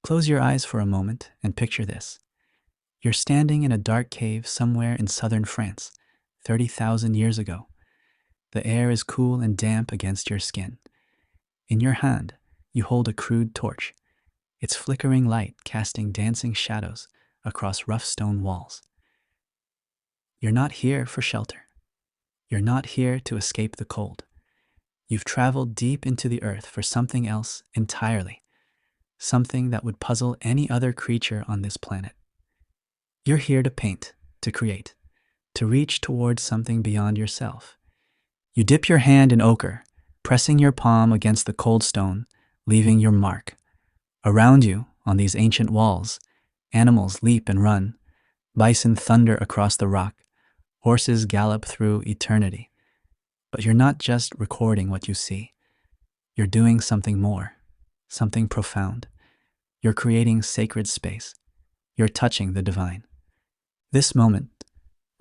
Close your eyes for a moment and picture this. You're standing in a dark cave somewhere in southern France, 30,000 years ago. The air is cool and damp against your skin. In your hand, you hold a crude torch, its flickering light casting dancing shadows across rough stone walls. You're not here for shelter. You're not here to escape the cold. You've traveled deep into the earth for something else entirely, something that would puzzle any other creature on this planet. You're here to paint, to create, to reach towards something beyond yourself. You dip your hand in ochre, pressing your palm against the cold stone, leaving your mark. Around you, on these ancient walls, animals leap and run, bison thunder across the rock, horses gallop through eternity. But you're not just recording what you see. You're doing something more, something profound. You're creating sacred space. You're touching the divine. This moment,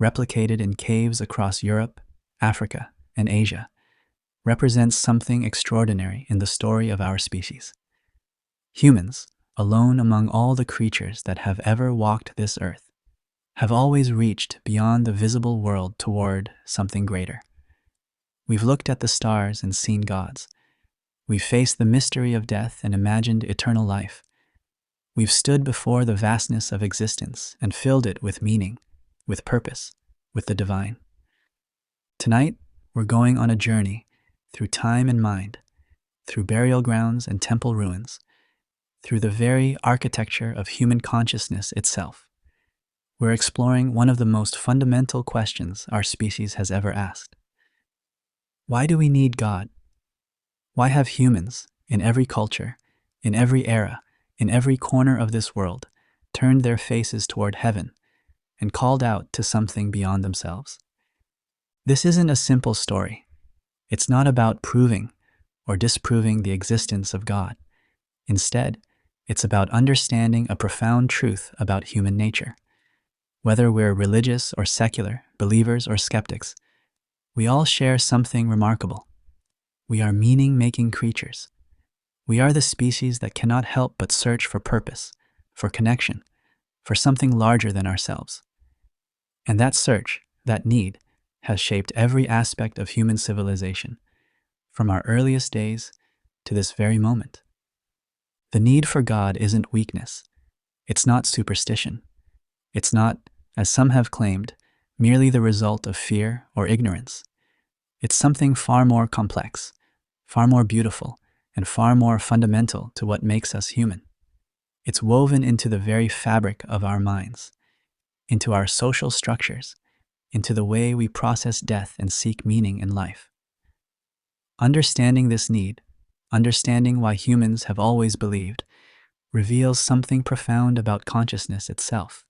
replicated in caves across Europe, Africa, and Asia, represents something extraordinary in the story of our species. Humans, alone among all the creatures that have ever walked this earth, have always reached beyond the visible world toward something greater. We've looked at the stars and seen gods. We've faced the mystery of death and imagined eternal life. We've stood before the vastness of existence and filled it with meaning, with purpose, with the divine. Tonight, we're going on a journey through time and mind, through burial grounds and temple ruins, through the very architecture of human consciousness itself. We're exploring one of the most fundamental questions our species has ever asked. Why do we need God? Why have humans, in every culture, in every era, in every corner of this world, turned their faces toward heaven and called out to something beyond themselves? This isn't a simple story. It's not about proving or disproving the existence of God. Instead, it's about understanding a profound truth about human nature. Whether we're religious or secular, believers or skeptics, we all share something remarkable. We are meaning-making creatures. We are the species that cannot help but search for purpose, for connection, for something larger than ourselves. And that search, that need, has shaped every aspect of human civilization, from our earliest days to this very moment. The need for God isn't weakness. It's not superstition. It's not, as some have claimed, merely the result of fear or ignorance. It's something far more complex, far more beautiful, and far more fundamental to what makes us human. It's woven into the very fabric of our minds, into our social structures, into the way we process death and seek meaning in life. Understanding this need, understanding why humans have always believed, reveals something profound about consciousness itself,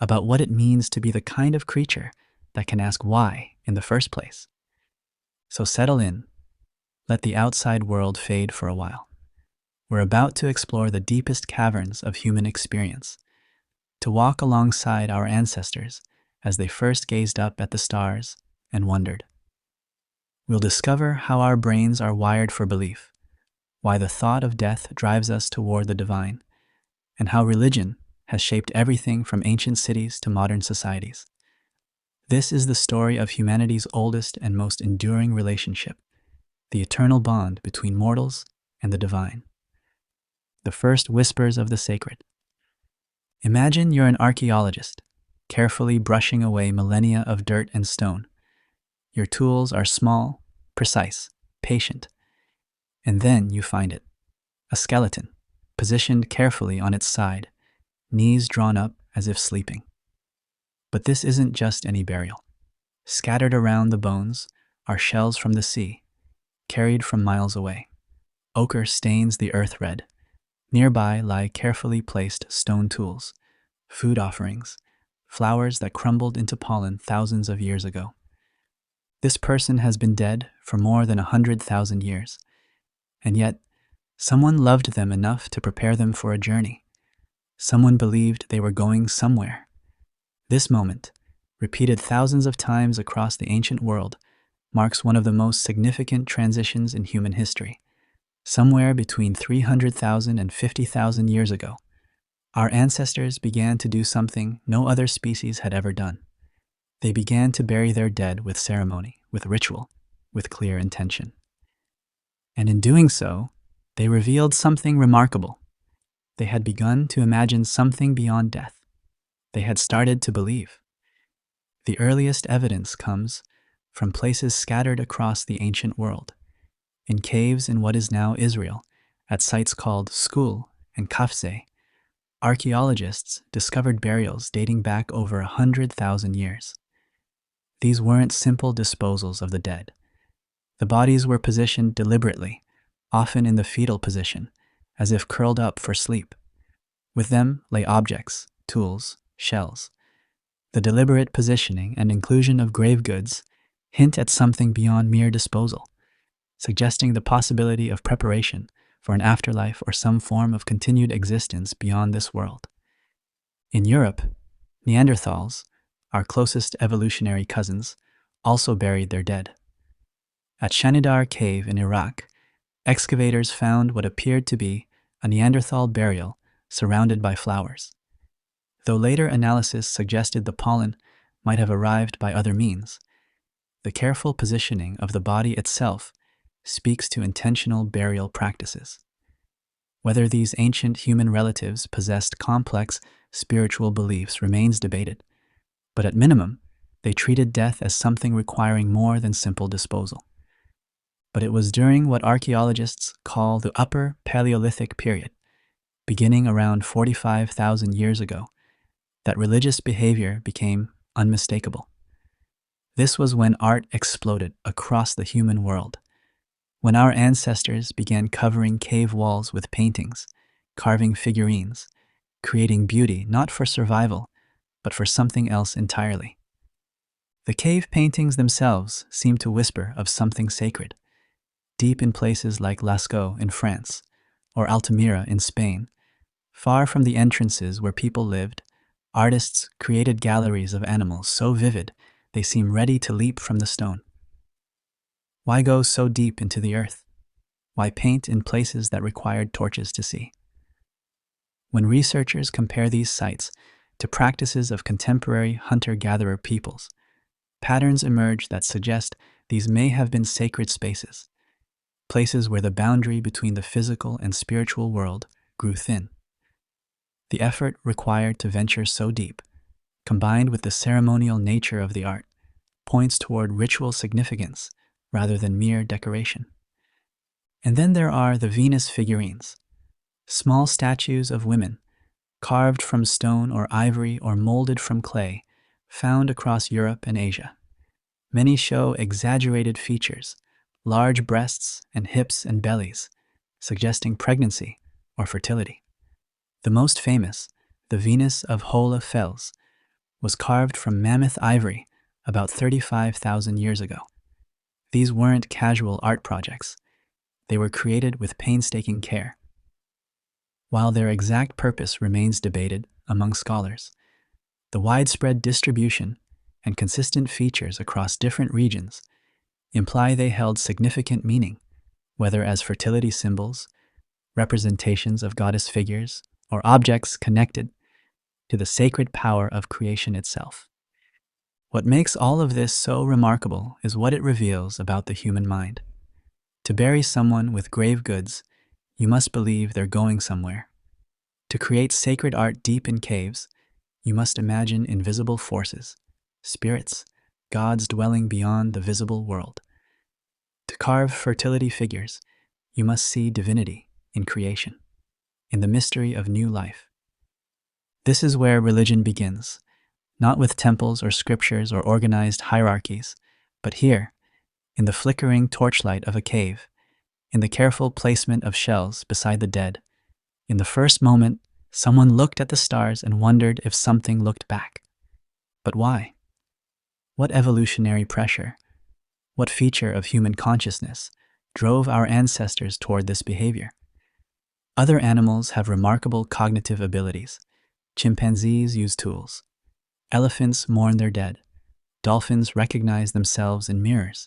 about what it means to be the kind of creature that can ask why in the first place. So settle in. Let the outside world fade for a while. We're about to explore the deepest caverns of human experience, to walk alongside our ancestors as they first gazed up at the stars and wondered. We'll discover how our brains are wired for belief, why the thought of death drives us toward the divine, and how religion has shaped everything from ancient cities to modern societies. This is the story of humanity's oldest and most enduring relationship, the eternal bond between mortals and the divine. The first whispers of the sacred. Imagine you're an archaeologist, carefully brushing away millennia of dirt and stone. Your tools are small, precise, patient. And then you find it, a skeleton, positioned carefully on its side, knees drawn up as if sleeping. But this isn't just any burial. Scattered around the bones are shells from the sea, carried from miles away. Ochre stains the earth red. Nearby lie carefully placed stone tools, food offerings, flowers that crumbled into pollen thousands of years ago. This person has been dead for more than 100,000 years, and yet someone loved them enough to prepare them for a journey. Someone believed they were going somewhere. This moment, repeated thousands of times across the ancient world, marks one of the most significant transitions in human history. Somewhere between 300,000 and 50,000 years ago, our ancestors began to do something no other species had ever done. They began to bury their dead with ceremony, with ritual, with clear intention. And in doing so, they revealed something remarkable. They had begun to imagine something beyond death. They had started to believe. The earliest evidence comes from places scattered across the ancient world, in caves in what is now Israel, at sites called Skul and Kafse. Archaeologists discovered burials dating back over 100,000 years. These weren't simple disposals of the dead. The bodies were positioned deliberately, often in the fetal position, as if curled up for sleep. With them lay objects, tools, shells. The deliberate positioning and inclusion of grave goods hint at something beyond mere disposal, suggesting the possibility of preparation for an afterlife or some form of continued existence beyond this world. In Europe, Neanderthals, our closest evolutionary cousins, also buried their dead. At Shanidar Cave in Iraq, excavators found what appeared to be a Neanderthal burial surrounded by flowers. Though later analysis suggested the pollen might have arrived by other means, the careful positioning of the body itself speaks to intentional burial practices. Whether these ancient human relatives possessed complex spiritual beliefs remains debated, but at minimum, they treated death as something requiring more than simple disposal. But it was during what archaeologists call the Upper Paleolithic period, beginning around 45,000 years ago, that religious behavior became unmistakable. This was when art exploded across the human world, when our ancestors began covering cave walls with paintings, carving figurines, creating beauty not for survival, but for something else entirely. The cave paintings themselves seem to whisper of something sacred, deep in places like Lascaux in France or Altamira in Spain. Far from the entrances where people lived, artists created galleries of animals so vivid they seem ready to leap from the stone. Why go so deep into the earth? Why paint in places that required torches to see? When researchers compare these sites to practices of contemporary hunter-gatherer peoples, patterns emerge that suggest these may have been sacred spaces, places where the boundary between the physical and spiritual world grew thin. The effort required to venture so deep, combined with the ceremonial nature of the art, points toward ritual significance rather than mere decoration. And then there are the Venus figurines, small statues of women, carved from stone or ivory or molded from clay, found across Europe and Asia. Many show exaggerated features, large breasts and hips and bellies, suggesting pregnancy or fertility. The most famous, the Venus of Hohle Fels, was carved from mammoth ivory about 35,000 years ago. These weren't casual art projects. They were created with painstaking care. While their exact purpose remains debated among scholars, the widespread distribution and consistent features across different regions imply they held significant meaning, whether as fertility symbols, representations of goddess figures, or objects connected to the sacred power of creation itself. What makes all of this so remarkable is what it reveals about the human mind. To bury someone with grave goods, you must believe they're going somewhere. To create sacred art deep in caves, you must imagine invisible forces, spirits, gods dwelling beyond the visible world. To carve fertility figures, you must see divinity in creation, in the mystery of new life. This is where religion begins, not with temples or scriptures or organized hierarchies, but here, in the flickering torchlight of a cave, in the careful placement of shells beside the dead. In the first moment, someone looked at the stars and wondered if something looked back. But why? What evolutionary pressure, what feature of human consciousness drove our ancestors toward this behavior? Other animals have remarkable cognitive abilities. Chimpanzees use tools. Elephants mourn their dead. Dolphins recognize themselves in mirrors.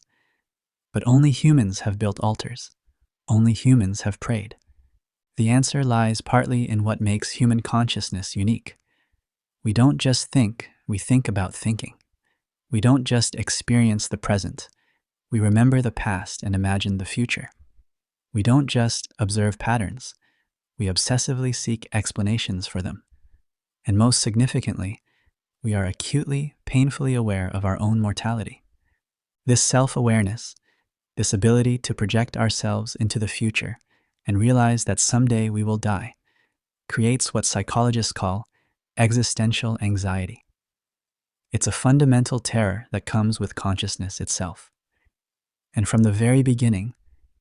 But only humans have built altars. Only humans have prayed. The answer lies partly in what makes human consciousness unique. We don't just think, we think about thinking. We don't just experience the present, we remember the past and imagine the future. We don't just observe patterns, we obsessively seek explanations for them. And most significantly, we are acutely, painfully aware of our own mortality. This self-awareness, this ability to project ourselves into the future and realize that someday we will die, creates what psychologists call existential anxiety. It's a fundamental terror that comes with consciousness itself. And from the very beginning,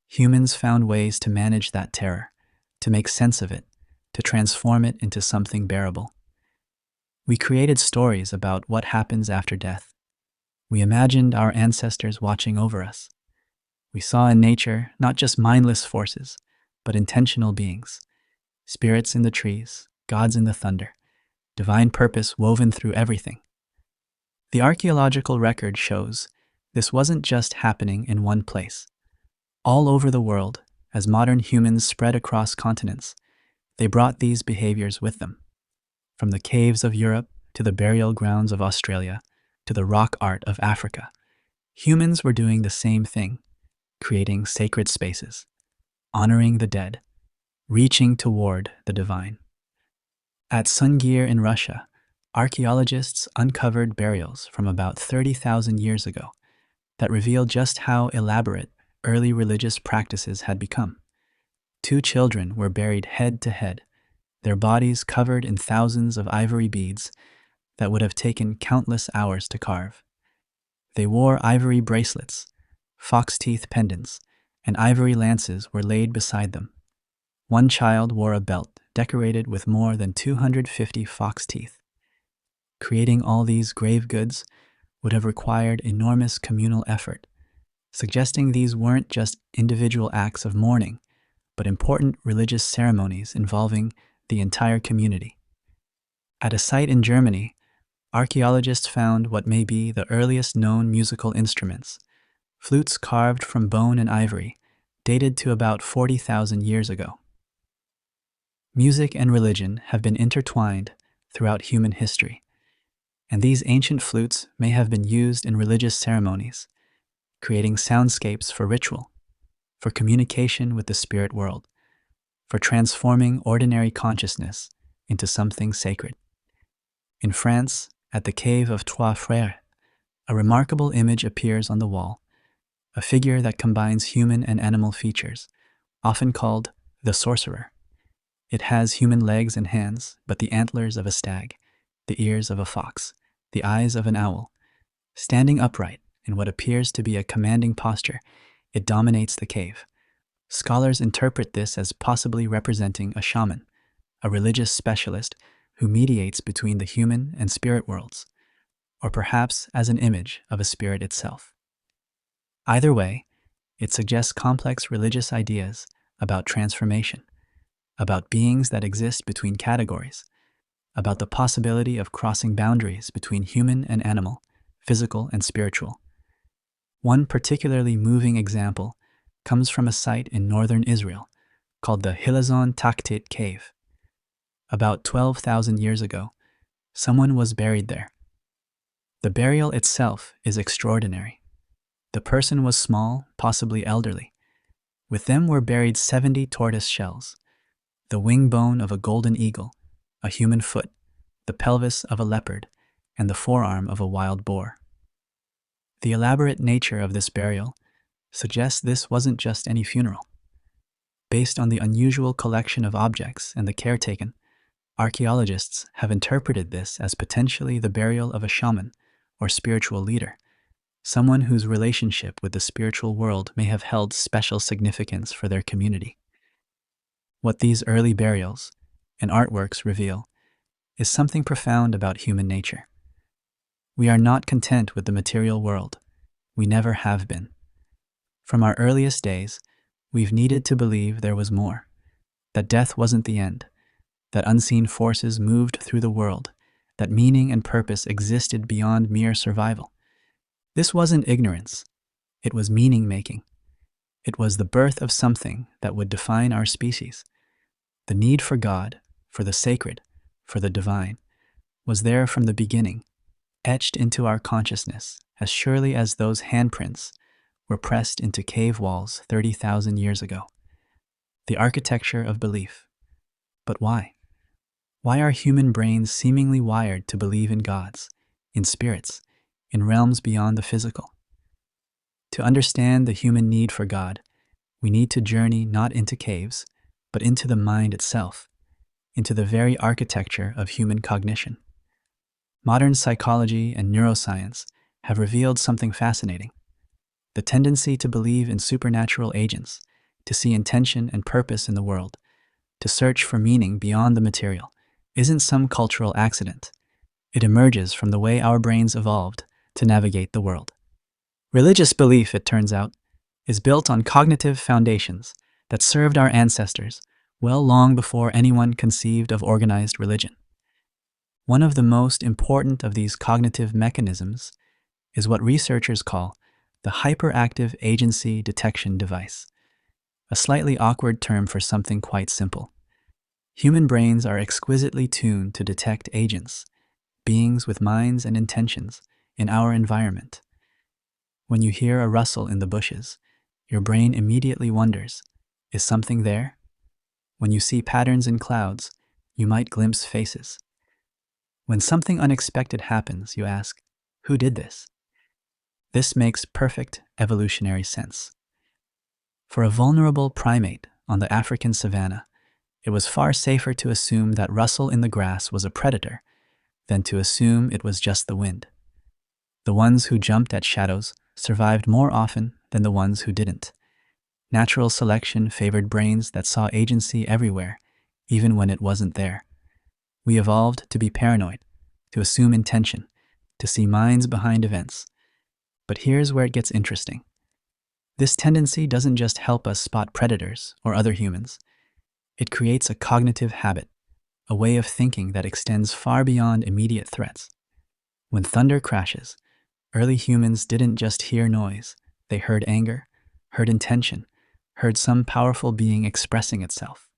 humans found ways to manage that terror, to make sense of it, to transform it into something bearable. We created stories about what happens after death. We imagined our ancestors watching over us. We saw in nature not just mindless forces, but intentional beings, spirits in the trees, gods in the thunder, divine purpose woven through everything. The archaeological record shows this wasn't just happening in one place. All over the world, as modern humans spread across continents, they brought these behaviors with them. From the caves of Europe to the burial grounds of Australia to the rock art of Africa, humans were doing the same thing, creating sacred spaces, honoring the dead, reaching toward the divine. At Sungir in Russia, archaeologists uncovered burials from about 30,000 years ago that reveal just how elaborate early religious practices had become. 2 children were buried head to head, their bodies covered in thousands of ivory beads that would have taken countless hours to carve. They wore ivory bracelets, fox teeth pendants, and ivory lances were laid beside them. One child wore a belt decorated with more than 250 fox teeth. Creating all these grave goods would have required enormous communal effort, suggesting these weren't just individual acts of mourning, but important religious ceremonies involving the entire community. At a site in Germany, archaeologists found what may be the earliest known musical instruments, flutes carved from bone and ivory, dated to about 40,000 years ago. Music and religion have been intertwined throughout human history, and these ancient flutes may have been used in religious ceremonies, creating soundscapes for ritual, for communication with the spirit world, for transforming ordinary consciousness into something sacred. In France, at the cave of Trois Frères, a remarkable image appears on the wall, a figure that combines human and animal features, often called the sorcerer. It has human legs and hands, but the antlers of a stag, the ears of a fox, the eyes of an owl. Standing upright in what appears to be a commanding posture, it dominates the cave. Scholars interpret this as possibly representing a shaman, a religious specialist who mediates between the human and spirit worlds, or perhaps as an image of a spirit itself. Either way, it suggests complex religious ideas about transformation, about beings that exist between categories, about the possibility of crossing boundaries between human and animal, physical and spiritual. One particularly moving example comes from a site in northern Israel called the Hilazon Taktit Cave. About 12,000 years ago, someone was buried there. The burial itself is extraordinary. The person was small, possibly elderly. With them were buried 70 tortoise shells, the wing bone of a golden eagle, a human foot, the pelvis of a leopard, and the forearm of a wild boar. The elaborate nature of this burial suggests this wasn't just any funeral. Based on the unusual collection of objects and the care taken, archaeologists have interpreted this as potentially the burial of a shaman or spiritual leader, someone whose relationship with the spiritual world may have held special significance for their community. What these early burials and artworks reveal is something profound about human nature. We are not content with the material world. We never have been. From our earliest days, we've needed to believe there was more, that death wasn't the end, that unseen forces moved through the world, that meaning and purpose existed beyond mere survival. This wasn't ignorance, it was meaning-making. It was the birth of something that would define our species. The need for God, for the sacred, for the divine, was there from the beginning, etched into our consciousness as surely as those handprints were pressed into cave walls 30,000 years ago. The architecture of belief. But why? Why are human brains seemingly wired to believe in gods, in spirits, in realms beyond the physical? To understand the human need for God, we need to journey not into caves, but into the mind itself, into the very architecture of human cognition. Modern psychology and neuroscience have revealed something fascinating. The tendency to believe in supernatural agents, to see intention and purpose in the world, to search for meaning beyond the material, isn't some cultural accident. It emerges from the way our brains evolved to navigate the world. Religious belief, it turns out, is built on cognitive foundations that served our ancestors well long before anyone conceived of organized religion. One of the most important of these cognitive mechanisms is what researchers call the hyperactive agency detection device, a slightly awkward term for something quite simple. Human brains are exquisitely tuned to detect agents, beings with minds and intentions, in our environment. When you hear a rustle in the bushes, your brain immediately wonders, is something there? When you see patterns in clouds, you might glimpse faces. When something unexpected happens, you ask, who did this? This makes perfect evolutionary sense. For a vulnerable primate on the African savanna, it was far safer to assume that rustle in the grass was a predator than to assume it was just the wind. The ones who jumped at shadows survived more often than the ones who didn't. Natural selection favored brains that saw agency everywhere, even when it wasn't there. We evolved to be paranoid, to assume intention, to see minds behind events. But here's where it gets interesting. This tendency doesn't just help us spot predators or other humans. It creates a cognitive habit, a way of thinking that extends far beyond immediate threats. When thunder crashes, early humans didn't just hear noise. They heard anger, heard intention, heard some powerful being expressing itself.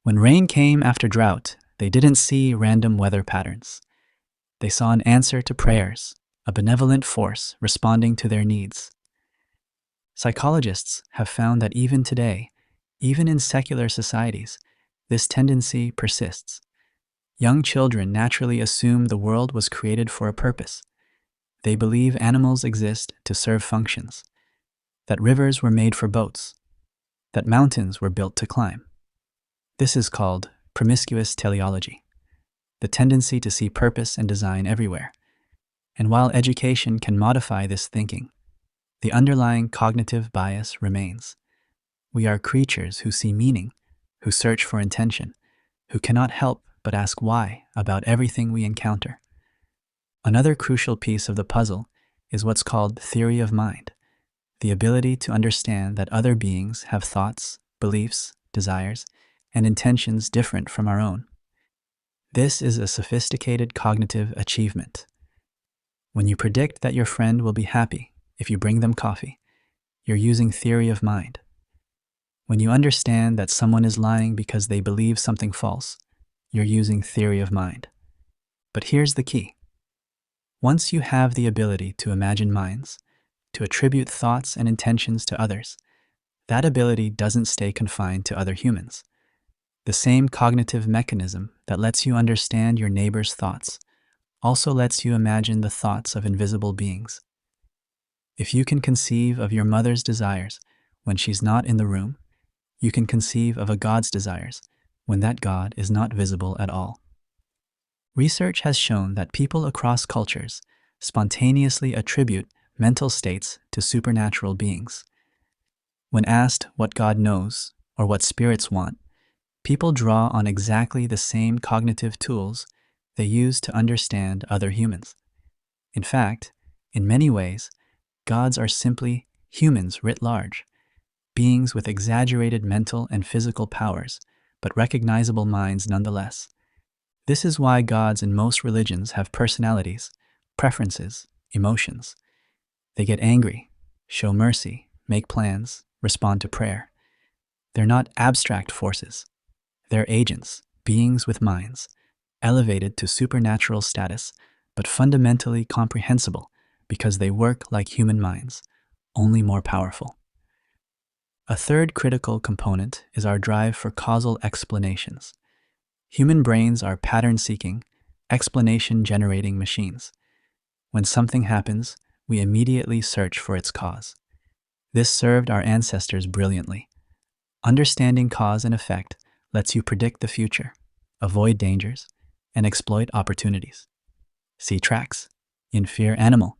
When rain came after drought, they didn't see random weather patterns. They saw an answer to prayers, a benevolent force responding to their needs. Psychologists have found that even today, even in secular societies, this tendency persists. Young children naturally assume the world was created for a purpose. They believe animals exist to serve functions, that rivers were made for boats, that mountains were built to climb. This is called promiscuous teleology, the tendency to see purpose and design everywhere. And while education can modify this thinking, the underlying cognitive bias remains. We are creatures who see meaning, who search for intention, who cannot help but ask why about everything we encounter. Another crucial piece of the puzzle is what's called theory of mind, the ability to understand that other beings have thoughts, beliefs, desires, and intentions different from our own. This is a sophisticated cognitive achievement. When you predict that your friend will be happy if you bring them coffee, you're using theory of mind. When you understand that someone is lying because they believe something false, you're using theory of mind. But here's the key. Once you have the ability to imagine minds, to attribute thoughts and intentions to others, that ability doesn't stay confined to other humans. The same cognitive mechanism that lets you understand your neighbor's thoughts also lets you imagine the thoughts of invisible beings. If you can conceive of your mother's desires when she's not in the room, you can conceive of a God's desires when that God is not visible at all. Research has shown that people across cultures spontaneously attribute mental states to supernatural beings. When asked what God knows or what spirits want, people draw on exactly the same cognitive tools they use to understand other humans. In fact, in many ways, gods are simply humans writ large, beings with exaggerated mental and physical powers, but recognizable minds nonetheless. This is why gods in most religions have personalities, preferences, emotions. They get angry, show mercy, make plans, respond to prayer. They're not abstract forces. They're agents, beings with minds, elevated to supernatural status, but fundamentally comprehensible because they work like human minds, only more powerful. A third critical component is our drive for causal explanations. Human brains are pattern-seeking, explanation-generating machines. When something happens, we immediately search for its cause. This served our ancestors brilliantly. Understanding cause and effect lets you predict the future, avoid dangers, and exploit opportunities. See tracks, infer animal.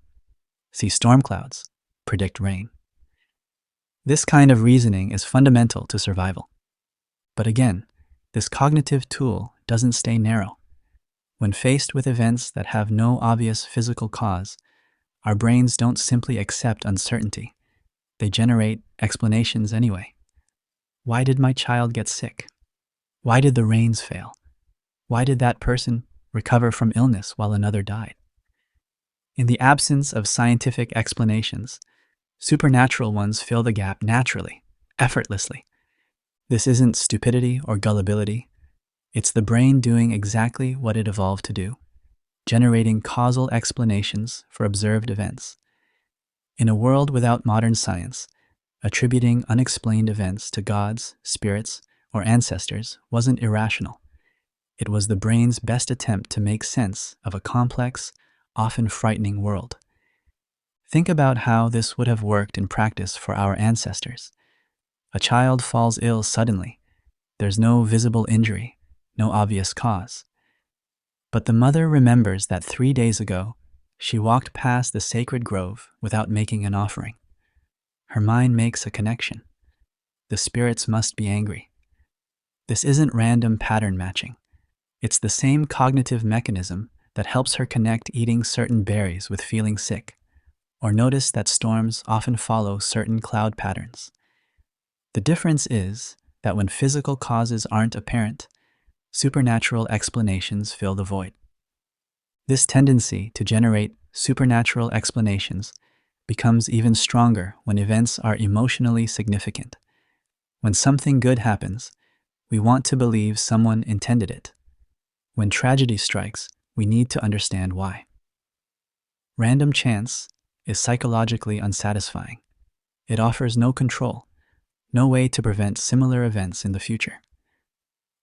See storm clouds, predict rain. This kind of reasoning is fundamental to survival. But again, this cognitive tool doesn't stay narrow. When faced with events that have no obvious physical cause, our brains don't simply accept uncertainty. They generate explanations anyway. Why did my child get sick? Why did the rains fail? Why did that person recover from illness while another died? In the absence of scientific explanations, supernatural ones fill the gap naturally, effortlessly. This isn't stupidity or gullibility. It's the brain doing exactly what it evolved to do, generating causal explanations for observed events. In a world without modern science, attributing unexplained events to gods, spirits, or ancestors wasn't irrational. It was the brain's best attempt to make sense of a complex, often frightening world. Think about how this would have worked in practice for our ancestors. A child falls ill suddenly. There's no visible injury, no obvious cause. But the mother remembers that 3 days ago, she walked past the sacred grove without making an offering. Her mind makes a connection. The spirits must be angry. This isn't random pattern matching. It's the same cognitive mechanism that helps her connect eating certain berries with feeling sick, or notice that storms often follow certain cloud patterns. The difference is that when physical causes aren't apparent, supernatural explanations fill the void. This tendency to generate supernatural explanations becomes even stronger when events are emotionally significant. When something good happens, we want to believe someone intended it. When tragedy strikes, we need to understand why. Random chance is psychologically unsatisfying. It offers no control, no way to prevent similar events in the future.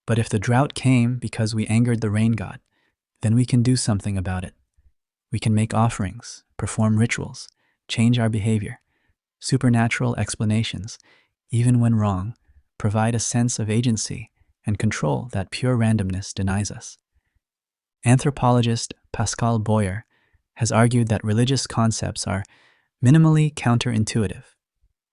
But if the drought came because we angered the rain god, then we can do something about it. We can make offerings, perform rituals, change our behavior. Supernatural explanations, even when wrong, provide a sense of agency and control that pure randomness denies us. Anthropologist Pascal Boyer has argued that religious concepts are minimally counterintuitive,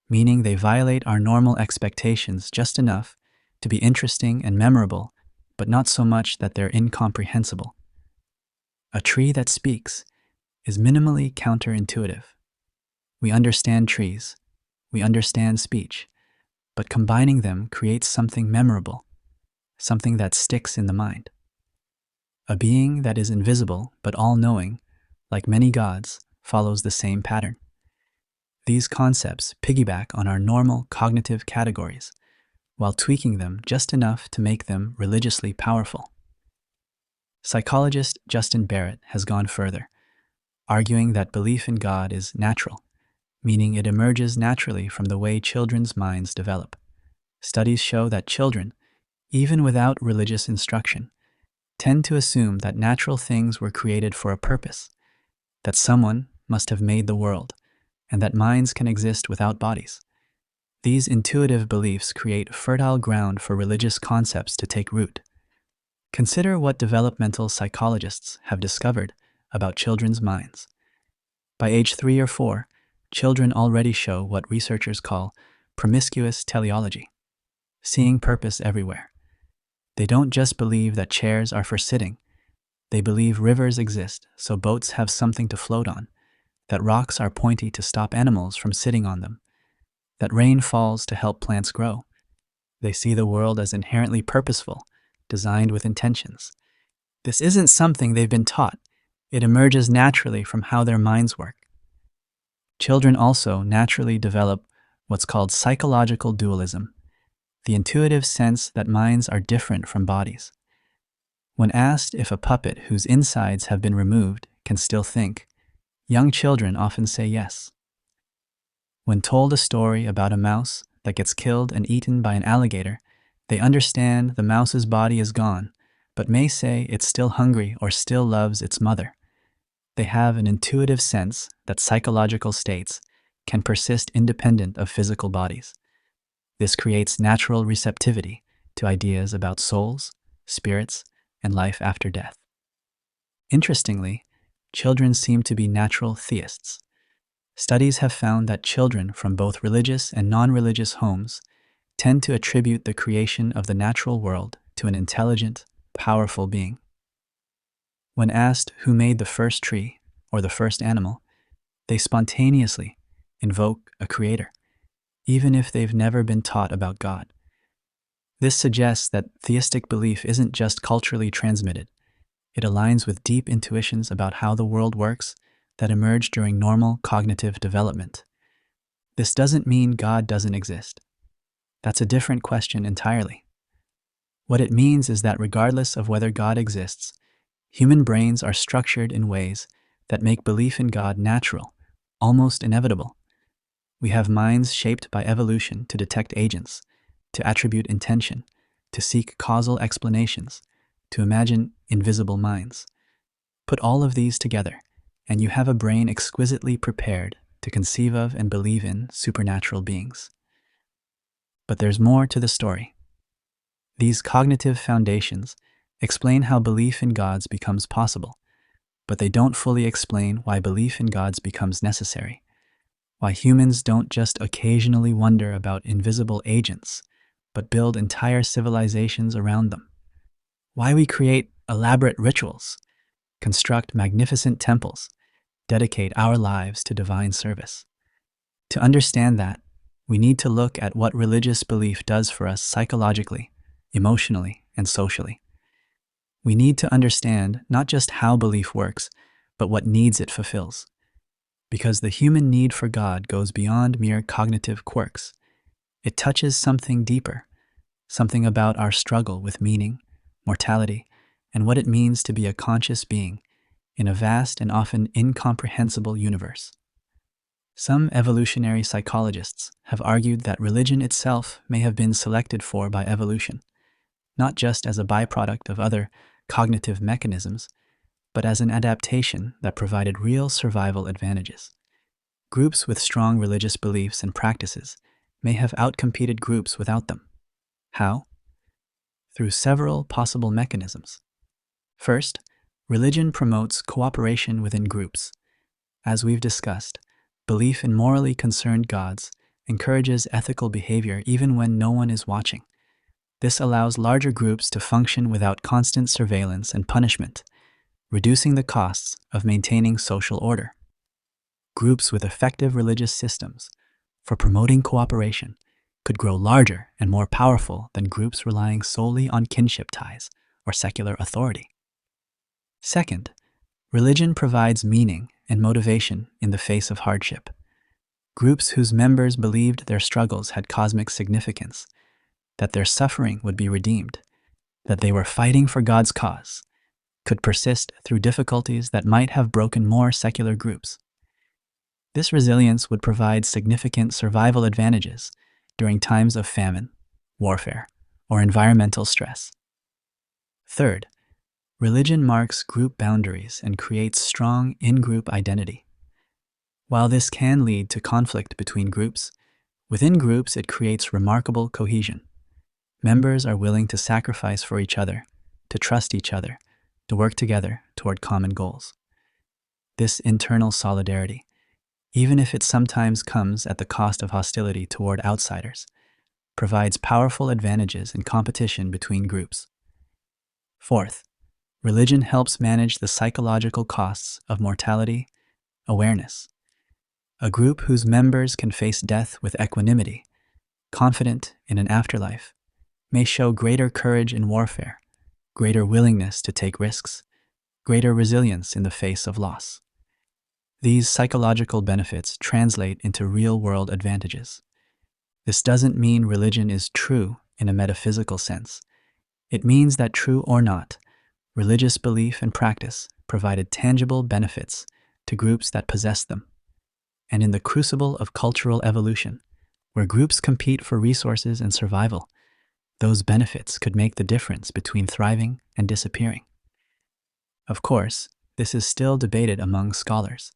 meaning they violate our normal expectations just enough to be interesting and memorable, but not so much that they're incomprehensible. A tree that speaks is minimally counterintuitive. We understand trees, we understand speech, but combining them creates something memorable, something that sticks in the mind. A being that is invisible but all-knowing, like many gods, follows the same pattern. These concepts piggyback on our normal cognitive categories, while tweaking them just enough to make them religiously powerful. Psychologist Justin Barrett has gone further, arguing that belief in God is natural, meaning it emerges naturally from the way children's minds develop. Studies show that children, even without religious instruction, tend to assume that natural things were created for a purpose, that someone must have made the world, and that minds can exist without bodies. These intuitive beliefs create fertile ground for religious concepts to take root. Consider what developmental psychologists have discovered about children's minds. By age 3 or 4, children already show what researchers call promiscuous teleology, seeing purpose everywhere. They don't just believe that chairs are for sitting. They believe rivers exist so boats have something to float on, that rocks are pointy to stop animals from sitting on them, that rain falls to help plants grow. They see the world as inherently purposeful, designed with intentions. This isn't something they've been taught. It emerges naturally from how their minds work. Children also naturally develop what's called psychological dualism, the intuitive sense that minds are different from bodies. When asked if a puppet whose insides have been removed can still think, young children often say yes. When told a story about a mouse that gets killed and eaten by an alligator, they understand the mouse's body is gone, but may say it's still hungry or still loves its mother. They have an intuitive sense that psychological states can persist independent of physical bodies. This creates natural receptivity to ideas about souls, spirits, and life after death. Interestingly, children seem to be natural theists. Studies have found that children from both religious and non-religious homes tend to attribute the creation of the natural world to an intelligent, powerful being. When asked who made the first tree or the first animal, they spontaneously invoke a creator, even if they've never been taught about God. This suggests that theistic belief isn't just culturally transmitted. It aligns with deep intuitions about how the world works that emerge during normal cognitive development. This doesn't mean God doesn't exist. That's a different question entirely. What it means is that regardless of whether God exists, human brains are structured in ways that make belief in God natural, almost inevitable. We have minds shaped by evolution to detect agents, to attribute intention, to seek causal explanations, to imagine invisible minds. Put all of these together, and you have a brain exquisitely prepared to conceive of and believe in supernatural beings. But there's more to the story. These cognitive foundations explain how belief in gods becomes possible, but they don't fully explain why belief in gods becomes necessary, why humans don't just occasionally wonder about invisible agents, but build entire civilizations around them, why we create elaborate rituals, construct magnificent temples, dedicate our lives to divine service. To understand that, we need to look at what religious belief does for us psychologically, emotionally, and socially. We need to understand not just how belief works, but what needs it fulfills. Because the human need for God goes beyond mere cognitive quirks. It touches something deeper, something about our struggle with meaning, mortality, and what it means to be a conscious being in a vast and often incomprehensible universe. Some evolutionary psychologists have argued that religion itself may have been selected for by evolution, not just as a byproduct of other cognitive mechanisms, but as an adaptation that provided real survival advantages. Groups with strong religious beliefs and practices may have outcompeted groups without them. How? Through several possible mechanisms. First, religion promotes cooperation within groups. As we've discussed, belief in morally concerned gods encourages ethical behavior even when no one is watching. This allows larger groups to function without constant surveillance and punishment, reducing the costs of maintaining social order. Groups with effective religious systems for promoting cooperation could grow larger and more powerful than groups relying solely on kinship ties or secular authority. Second, religion provides meaning and motivation in the face of hardship. Groups whose members believed their struggles had cosmic significance, that their suffering would be redeemed, that they were fighting for God's cause, could persist through difficulties that might have broken more secular groups. This resilience would provide significant survival advantages during times of famine, warfare, or environmental stress. Third, religion marks group boundaries and creates strong in-group identity. While this can lead to conflict between groups, within groups it creates remarkable cohesion. Members are willing to sacrifice for each other, to trust each other, to work together toward common goals. This internal solidarity, even if it sometimes comes at the cost of hostility toward outsiders, provides powerful advantages in competition between groups. Fourth, religion helps manage the psychological costs of mortality, awareness. A group whose members can face death with equanimity, confident in an afterlife, may show greater courage in warfare, greater willingness to take risks, greater resilience in the face of loss. These psychological benefits translate into real-world advantages. This doesn't mean religion is true in a metaphysical sense. It means that, true or not, religious belief and practice provided tangible benefits to groups that possessed them. And in the crucible of cultural evolution, where groups compete for resources and survival, those benefits could make the difference between thriving and disappearing. Of course, this is still debated among scholars.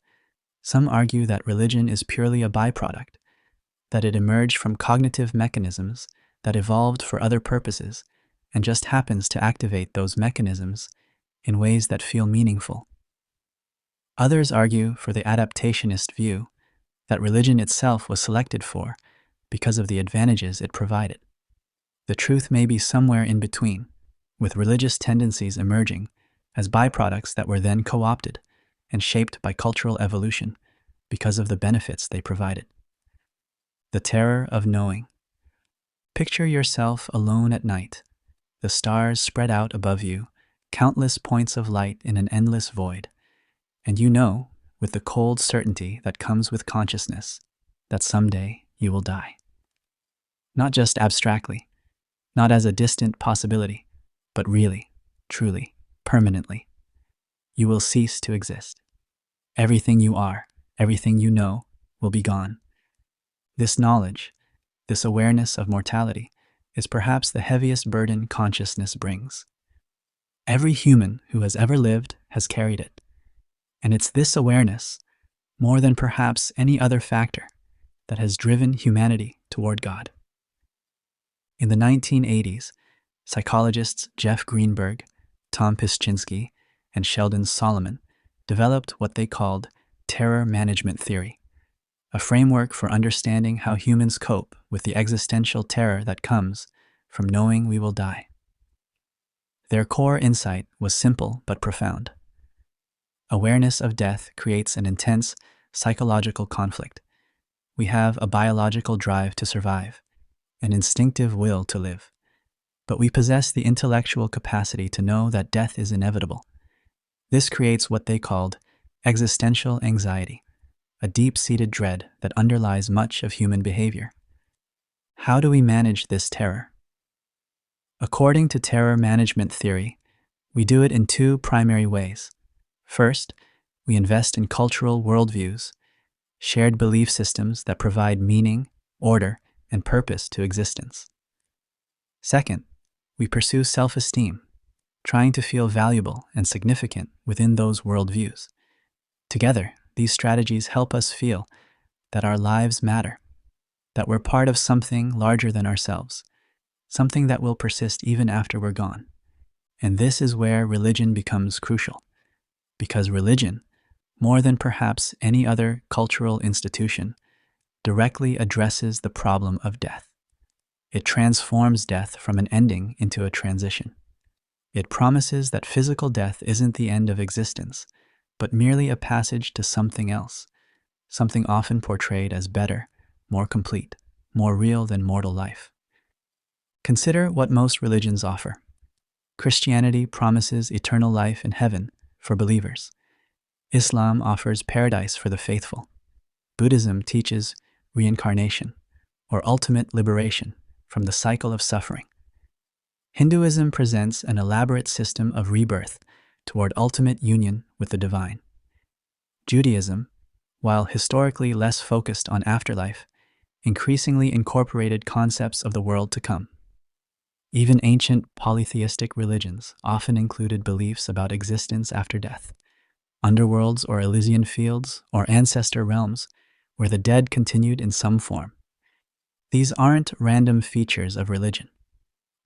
Some argue that religion is purely a byproduct, that it emerged from cognitive mechanisms that evolved for other purposes and just happens to activate those mechanisms in ways that feel meaningful. Others argue for the adaptationist view, that religion itself was selected for because of the advantages it provided. The truth may be somewhere in between, with religious tendencies emerging as byproducts that were then co-opted and shaped by cultural evolution because of the benefits they provided. The terror of knowing. Picture yourself alone at night, the stars spread out above you, countless points of light in an endless void, and you know, with the cold certainty that comes with consciousness, that someday you will die. Not just abstractly, not as a distant possibility, but really, truly, permanently. You will cease to exist. Everything you are, everything you know, will be gone. This knowledge, this awareness of mortality, is perhaps the heaviest burden consciousness brings. Every human who has ever lived has carried it. And it's this awareness, more than perhaps any other factor, that has driven humanity toward God. In the 1980s, psychologists Jeff Greenberg, Tom Pischinsky, and Sheldon Solomon developed what they called terror management theory, a framework for understanding how humans cope with the existential terror that comes from knowing we will die. Their core insight was simple but profound. Awareness of death creates an intense psychological conflict. We have a biological drive to survive, an instinctive will to live, but we possess the intellectual capacity to know that death is inevitable. This creates what they called existential anxiety, a deep-seated dread that underlies much of human behavior. How do we manage this terror? According to terror management theory, we do it in two primary ways. First, we invest in cultural worldviews, shared belief systems that provide meaning, order, and purpose to existence. Second, we pursue self-esteem, trying to feel valuable and significant within those worldviews. Together, these strategies help us feel that our lives matter, that we're part of something larger than ourselves, something that will persist even after we're gone. And this is where religion becomes crucial, because religion, more than perhaps any other cultural institution, directly addresses the problem of death. It transforms death from an ending into a transition. It promises that physical death isn't the end of existence, but merely a passage to something else, something often portrayed as better, more complete, more real than mortal life. Consider what most religions offer. Christianity promises eternal life in heaven for believers. Islam offers paradise for the faithful. Buddhism teaches reincarnation, or ultimate liberation from the cycle of suffering. Hinduism presents an elaborate system of rebirth toward ultimate union with the divine. Judaism, while historically less focused on afterlife, increasingly incorporated concepts of the world to come. Even ancient polytheistic religions often included beliefs about existence after death, underworlds or Elysian fields or ancestor realms where the dead continued in some form. These aren't random features of religion.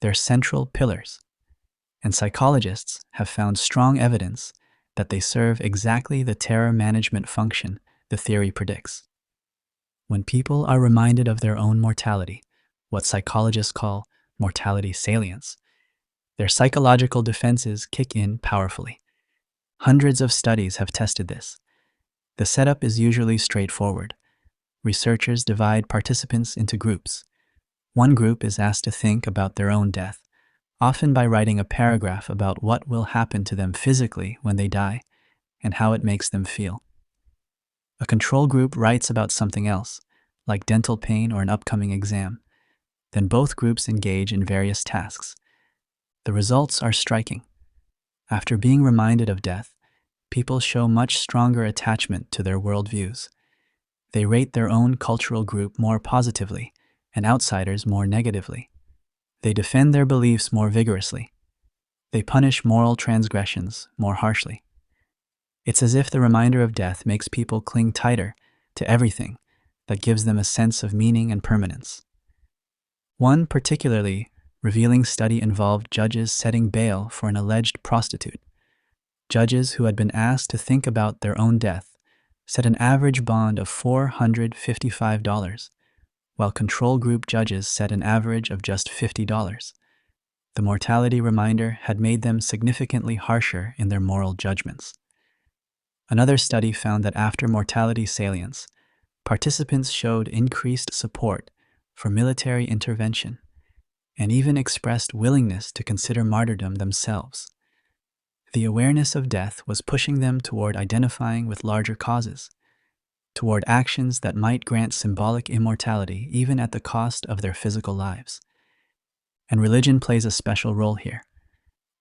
They're central pillars, and psychologists have found strong evidence that they serve exactly the terror management function the theory predicts. When people are reminded of their own mortality, what psychologists call mortality salience, their psychological defenses kick in powerfully. Hundreds of studies have tested this. The setup is usually straightforward. Researchers divide participants into groups. One group is asked to think about their own death, often by writing a paragraph about what will happen to them physically when they die and how it makes them feel. A control group writes about something else, like dental pain or an upcoming exam. Then both groups engage in various tasks. The results are striking. After being reminded of death, people show much stronger attachment to their worldviews. They rate their own cultural group more positively and outsiders more negatively. They defend their beliefs more vigorously. They punish moral transgressions more harshly. It's as if the reminder of death makes people cling tighter to everything that gives them a sense of meaning and permanence. One particularly revealing study involved judges setting bail for an alleged prostitute. Judges who had been asked to think about their own death set an average bond of $455, while control group judges set an average of just $50. The mortality reminder had made them significantly harsher in their moral judgments. Another study found that after mortality salience, participants showed increased support for military intervention and even expressed willingness to consider martyrdom themselves. The awareness of death was pushing them toward identifying with larger causes, toward actions that might grant symbolic immortality even at the cost of their physical lives. And religion plays a special role here.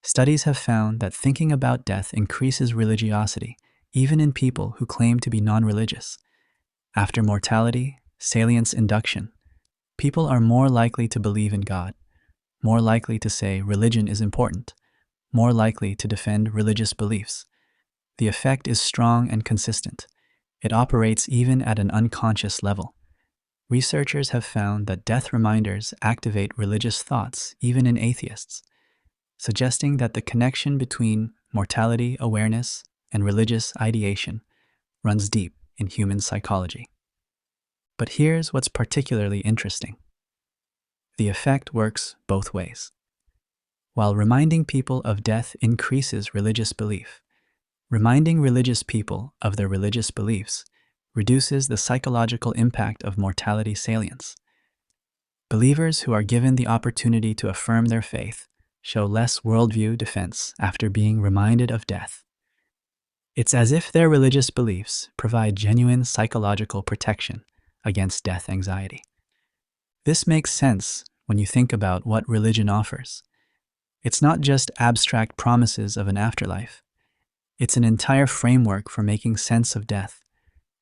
Studies have found that thinking about death increases religiosity, even in people who claim to be non-religious. After mortality, salience induction, people are more likely to believe in God, more likely to say religion is important, more likely to defend religious beliefs. The effect is strong and consistent. It operates even at an unconscious level. Researchers have found that death reminders activate religious thoughts even in atheists, suggesting that the connection between mortality awareness and religious ideation runs deep in human psychology. But here's what's particularly interesting. The effect works both ways. While reminding people of death increases religious belief, reminding religious people of their religious beliefs reduces the psychological impact of mortality salience. Believers who are given the opportunity to affirm their faith show less worldview defense after being reminded of death. It's as if their religious beliefs provide genuine psychological protection against death anxiety. This makes sense when you think about what religion offers. It's not just abstract promises of an afterlife. It's an entire framework for making sense of death,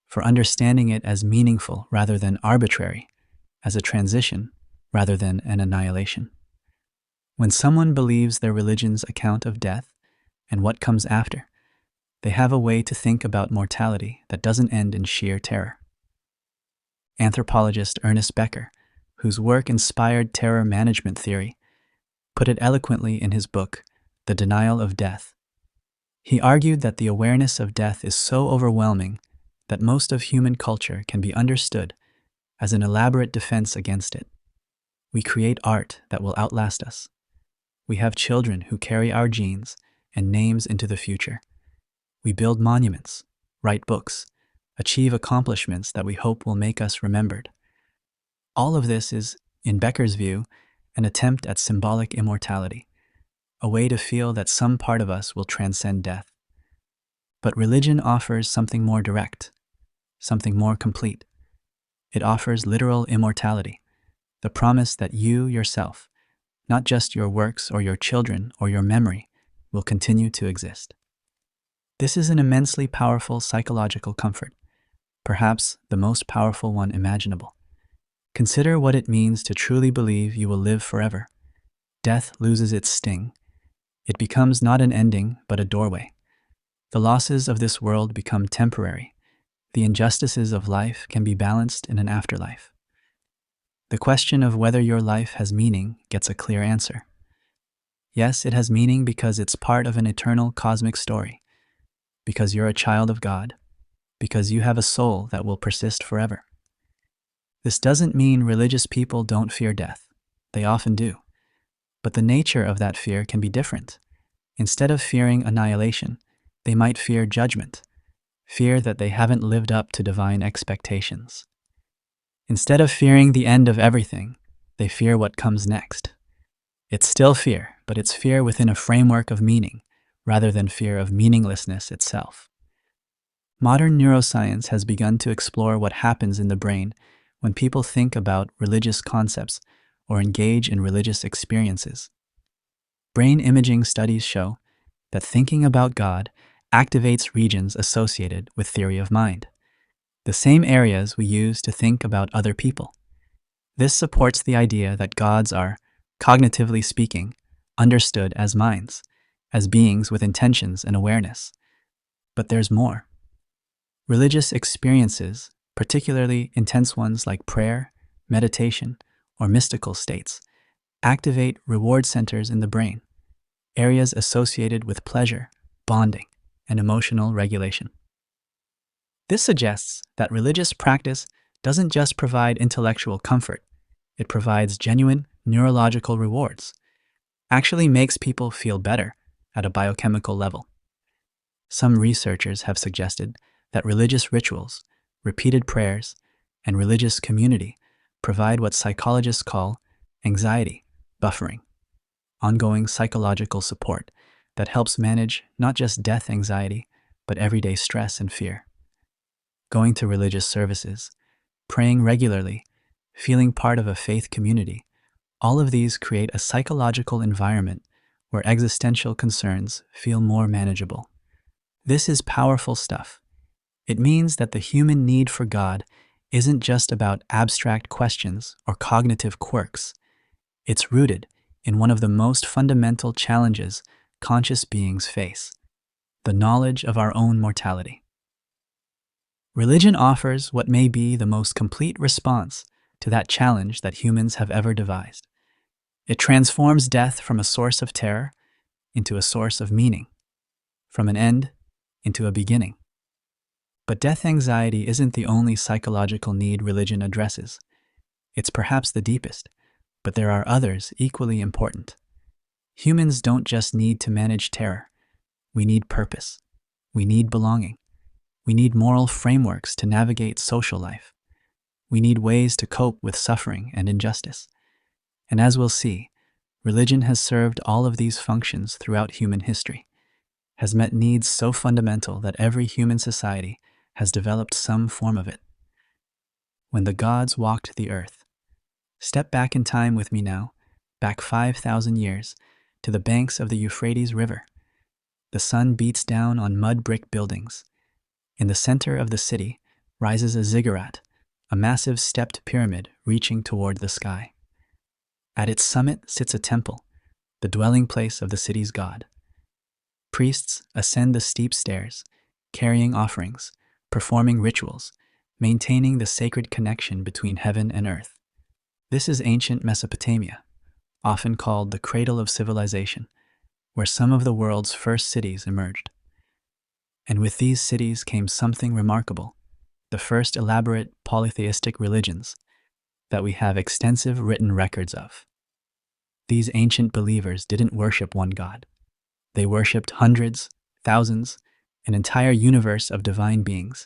for understanding it as meaningful rather than arbitrary, as a transition rather than an annihilation. When someone believes their religion's account of death and what comes after, they have a way to think about mortality that doesn't end in sheer terror. Anthropologist Ernest Becker, whose work inspired terror management theory, put it eloquently in his book, The Denial of Death. He argued that the awareness of death is so overwhelming that most of human culture can be understood as an elaborate defense against it. We create art that will outlast us. We have children who carry our genes and names into the future. We build monuments, write books, achieve accomplishments that we hope will make us remembered. All of this is, in Becker's view, an attempt at symbolic immortality, a way to feel that some part of us will transcend death. But religion offers something more direct, something more complete. It offers literal immortality, the promise that you yourself, not just your works or your children or your memory, will continue to exist. This is an immensely powerful psychological comfort, perhaps the most powerful one imaginable. Consider what it means to truly believe you will live forever. Death loses its sting. It becomes not an ending, but a doorway. The losses of this world become temporary. The injustices of life can be balanced in an afterlife. The question of whether your life has meaning gets a clear answer. Yes, it has meaning because it's part of an eternal cosmic story, because you're a child of God, because you have a soul that will persist forever. This doesn't mean religious people don't fear death. They often do. But the nature of that fear can be different. Instead of fearing annihilation, they might fear judgment, fear that they haven't lived up to divine expectations. Instead of fearing the end of everything, they fear what comes next. It's still fear, but it's fear within a framework of meaning, rather than fear of meaninglessness itself. Modern neuroscience has begun to explore what happens in the brain when people think about religious concepts or engage in religious experiences. Brain imaging studies show that thinking about God activates regions associated with theory of mind, the same areas we use to think about other people. This supports the idea that gods are, cognitively speaking, understood as minds, as beings with intentions and awareness. But there's more. Religious experiences, particularly intense ones like prayer, meditation, or mystical states, activate reward centers in the brain, areas associated with pleasure, bonding, and emotional regulation. This suggests that religious practice doesn't just provide intellectual comfort, it provides genuine neurological rewards, actually makes people feel better at a biochemical level. Some researchers have suggested that religious rituals, repeated prayers, and religious community provide what psychologists call anxiety buffering, ongoing psychological support that helps manage not just death anxiety, but everyday stress and fear. Going to religious services, praying regularly, feeling part of a faith community, all of these create a psychological environment where existential concerns feel more manageable. This is powerful stuff. It means that the human need for God isn't just about abstract questions or cognitive quirks. It's rooted in one of the most fundamental challenges conscious beings face: the knowledge of our own mortality. Religion offers what may be the most complete response to that challenge that humans have ever devised. It transforms death from a source of terror into a source of meaning, from an end into a beginning. But death anxiety isn't the only psychological need religion addresses. It's perhaps the deepest, but there are others equally important. Humans don't just need to manage terror. We need purpose. We need belonging. We need moral frameworks to navigate social life. We need ways to cope with suffering and injustice. And as we'll see, religion has served all of these functions throughout human history, has met needs so fundamental that every human society has developed some form of it. When the gods walked the earth. Step back in time with me now, back 5,000 years, to the banks of the Euphrates River. The sun beats down on mud brick buildings. In the center of the city rises a ziggurat, a massive stepped pyramid reaching toward the sky. At its summit sits a temple, the dwelling place of the city's god. Priests ascend the steep stairs, carrying offerings, performing rituals, maintaining the sacred connection between heaven and earth. This is ancient Mesopotamia, often called the cradle of civilization, where some of the world's first cities emerged. And with these cities came something remarkable, the first elaborate polytheistic religions that we have extensive written records of. These ancient believers didn't worship one god. They worshipped hundreds, thousands, an entire universe of divine beings,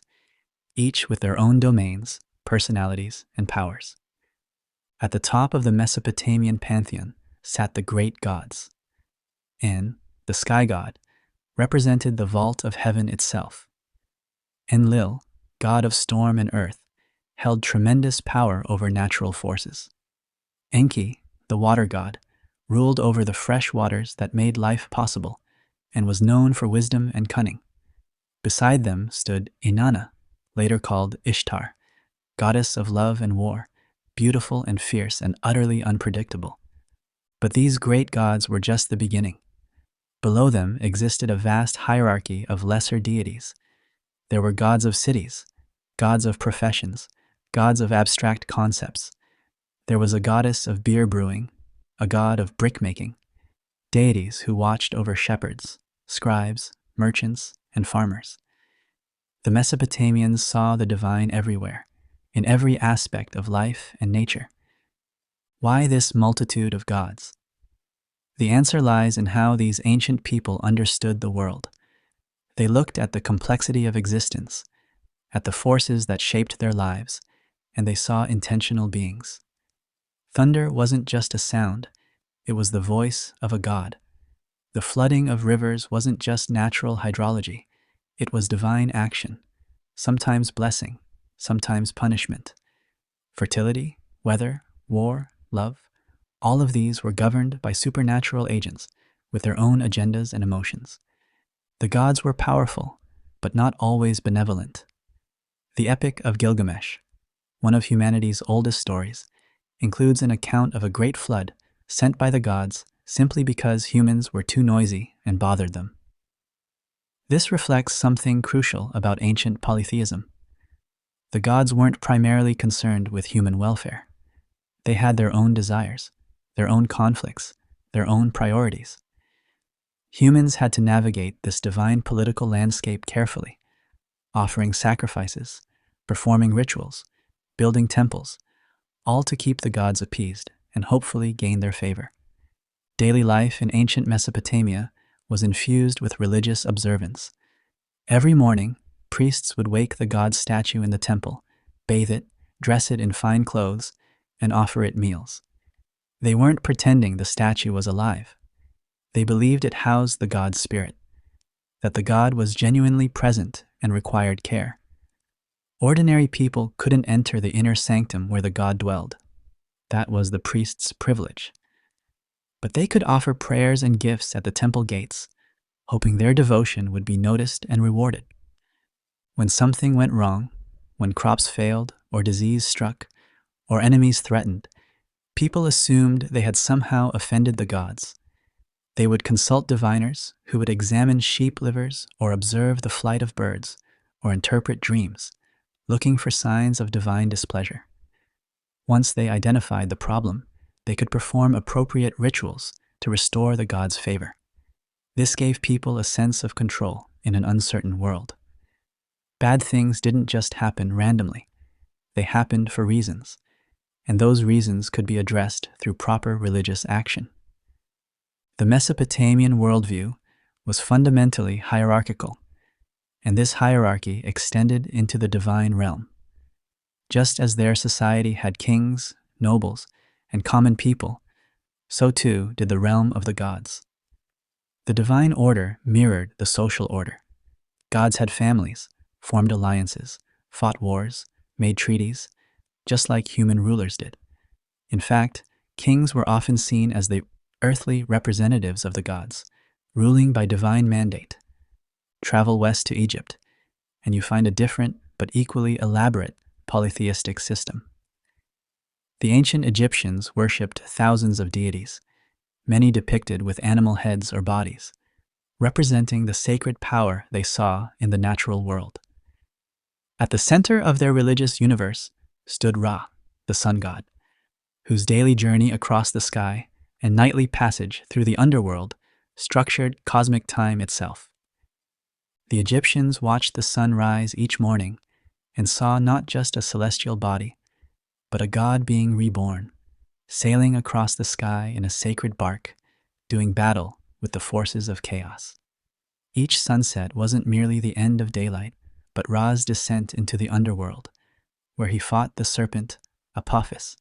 each with their own domains, personalities, and powers. At the top of the Mesopotamian pantheon sat the great gods. En, the sky god, represented the vault of heaven itself. Enlil, god of storm and earth, held tremendous power over natural forces. Enki, the water god, ruled over the fresh waters that made life possible and was known for wisdom and cunning. Beside them stood Inanna, later called Ishtar, goddess of love and war, beautiful and fierce and utterly unpredictable. But these great gods were just the beginning. Below them existed a vast hierarchy of lesser deities. There were gods of cities, gods of professions, gods of abstract concepts. There was a goddess of beer brewing, a god of brick-making, deities who watched over shepherds, scribes, merchants, and farmers. The Mesopotamians saw the divine everywhere, in every aspect of life and nature. Why this multitude of gods? The answer lies in how these ancient people understood the world. They looked at the complexity of existence, at the forces that shaped their lives, and they saw intentional beings. Thunder wasn't just a sound, it was the voice of a god. The flooding of rivers wasn't just natural hydrology, it was divine action, sometimes blessing, sometimes punishment. Fertility, weather, war, love, all of these were governed by supernatural agents with their own agendas and emotions. The gods were powerful, but not always benevolent. The Epic of Gilgamesh, one of humanity's oldest stories, includes an account of a great flood sent by the gods simply because humans were too noisy and bothered them. This reflects something crucial about ancient polytheism. The gods weren't primarily concerned with human welfare. They had their own desires, their own conflicts, their own priorities. Humans had to navigate this divine political landscape carefully, offering sacrifices, performing rituals, building temples, all to keep the gods appeased and hopefully gain their favor. Daily life in ancient Mesopotamia was infused with religious observance. Every morning, priests would wake the god statue in the temple, bathe it, dress it in fine clothes, and offer it meals. They weren't pretending the statue was alive. They believed it housed the god's spirit, that the god was genuinely present and required care. Ordinary people couldn't enter the inner sanctum where the god dwelled. That was the priest's privilege. But they could offer prayers and gifts at the temple gates, hoping their devotion would be noticed and rewarded. When something went wrong, when crops failed or disease struck, or enemies threatened, people assumed they had somehow offended the gods. They would consult diviners who would examine sheep livers or observe the flight of birds or interpret dreams, looking for signs of divine displeasure. Once they identified the problem, they could perform appropriate rituals to restore the god's favor. This gave people a sense of control in an uncertain world. Bad things didn't just happen randomly. They happened for reasons, and those reasons could be addressed through proper religious action. The Mesopotamian worldview was fundamentally hierarchical, and this hierarchy extended into the divine realm. Just as their society had kings, nobles, and common people, so too did the realm of the gods. The divine order mirrored the social order. Gods had families, formed alliances, fought wars, made treaties, just like human rulers did. In fact, kings were often seen as the earthly representatives of the gods, ruling by divine mandate. Travel west to Egypt, and you find a different but equally elaborate polytheistic system. The ancient Egyptians worshipped thousands of deities, many depicted with animal heads or bodies, representing the sacred power they saw in the natural world. At the center of their religious universe stood Ra, the sun god, whose daily journey across the sky and nightly passage through the underworld structured cosmic time itself. The Egyptians watched the sun rise each morning and saw not just a celestial body, but a god being reborn, sailing across the sky in a sacred bark, doing battle with the forces of chaos. Each sunset wasn't merely the end of daylight, but Ra's descent into the underworld, where he fought the serpent, Apophis,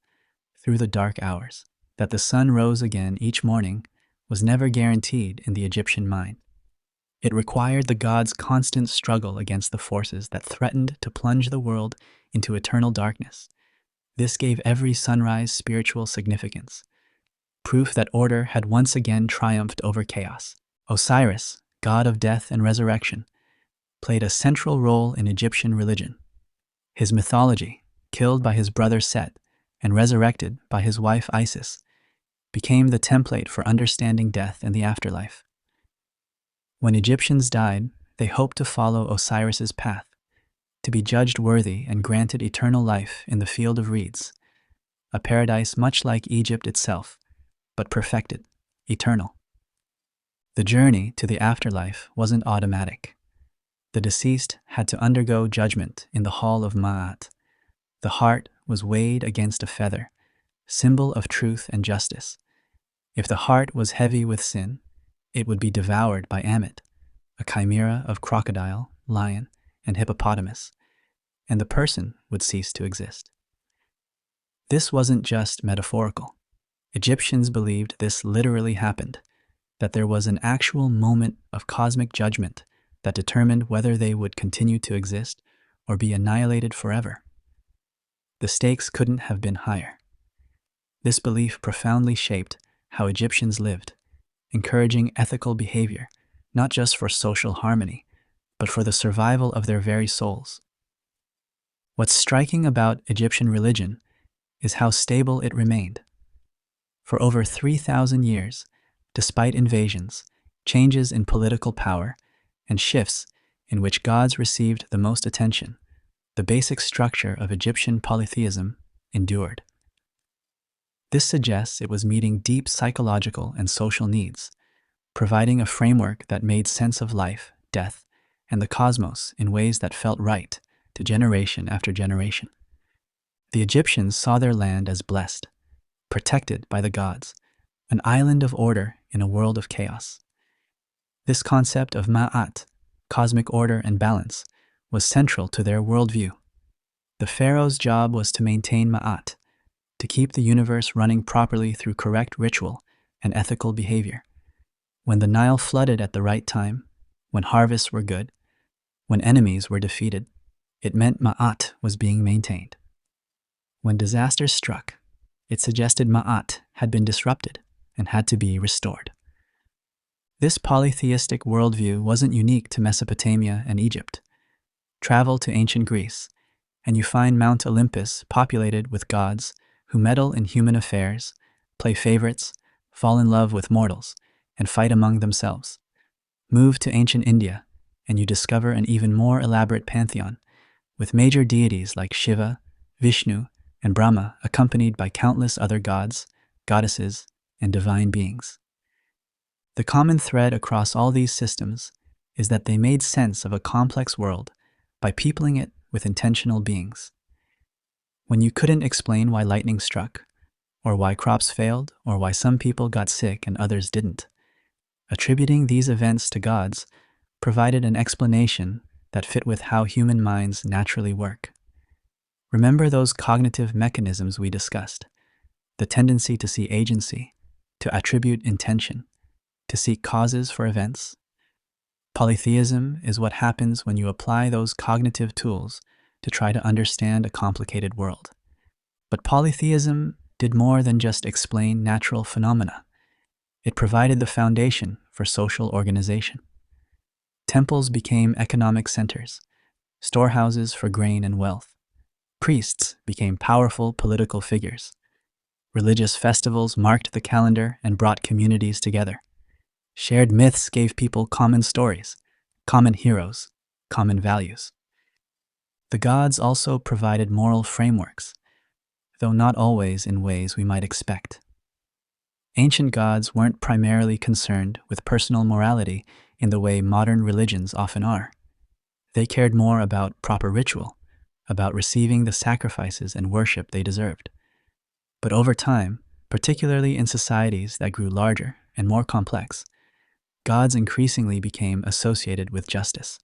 through the dark hours. That the sun rose again each morning was never guaranteed in the Egyptian mind. It required the gods' constant struggle against the forces that threatened to plunge the world into eternal darkness. This gave every sunrise spiritual significance, proof that order had once again triumphed over chaos. Osiris, god of death and resurrection, played a central role in Egyptian religion. His mythology, killed by his brother Set and resurrected by his wife Isis, became the template for understanding death and the afterlife. When Egyptians died, they hoped to follow Osiris's path, to be judged worthy and granted eternal life in the field of reeds, a paradise much like Egypt itself, but perfected, eternal. The journey to the afterlife wasn't automatic. The deceased had to undergo judgment in the hall of Ma'at. The heart was weighed against a feather, symbol of truth and justice. If the heart was heavy with sin, it would be devoured by Ammit, a chimera of crocodile, lion, and hippopotamus, and the person would cease to exist. This wasn't just metaphorical. Egyptians believed this literally happened, that there was an actual moment of cosmic judgment that determined whether they would continue to exist or be annihilated forever. The stakes couldn't have been higher. This belief profoundly shaped how Egyptians lived, encouraging ethical behavior, not just for social harmony, but for the survival of their very souls. What's striking about Egyptian religion is how stable it remained. For over 3,000 years, despite invasions, changes in political power, and shifts in which gods received the most attention, the basic structure of Egyptian polytheism endured. This suggests it was meeting deep psychological and social needs, providing a framework that made sense of life, death, and the cosmos in ways that felt right to generation after generation. The Egyptians saw their land as blessed, protected by the gods, an island of order in a world of chaos. This concept of ma'at, cosmic order and balance, was central to their worldview. The pharaoh's job was to maintain ma'at, to keep the universe running properly through correct ritual and ethical behavior. When the Nile flooded at the right time, when harvests were good, when enemies were defeated, it meant ma'at was being maintained. When disasters struck, it suggested ma'at had been disrupted and had to be restored. This polytheistic worldview wasn't unique to Mesopotamia and Egypt. Travel to ancient Greece, and you find Mount Olympus populated with gods who meddle in human affairs, play favorites, fall in love with mortals, and fight among themselves. Move to ancient India, and you discover an even more elaborate pantheon, with major deities like Shiva, Vishnu, and Brahma accompanied by countless other gods, goddesses, and divine beings. The common thread across all these systems is that they made sense of a complex world by peopling it with intentional beings. When you couldn't explain why lightning struck, or why crops failed, or why some people got sick and others didn't, attributing these events to gods provided an explanation that fit with how human minds naturally work. Remember those cognitive mechanisms we discussed, the tendency to see agency, to attribute intention, to seek causes for events? Polytheism is what happens when you apply those cognitive tools to try to understand a complicated world. But polytheism did more than just explain natural phenomena. It provided the foundation for social organization. Temples became economic centers, storehouses for grain and wealth. Priests became powerful political figures. Religious festivals marked the calendar and brought communities together. Shared myths gave people common stories, common heroes, common values. The gods also provided moral frameworks, though not always in ways we might expect. Ancient gods weren't primarily concerned with personal morality in the way modern religions often are. They cared more about proper ritual, about receiving the sacrifices and worship they deserved. But over time, particularly in societies that grew larger and more complex, gods increasingly became associated with justice,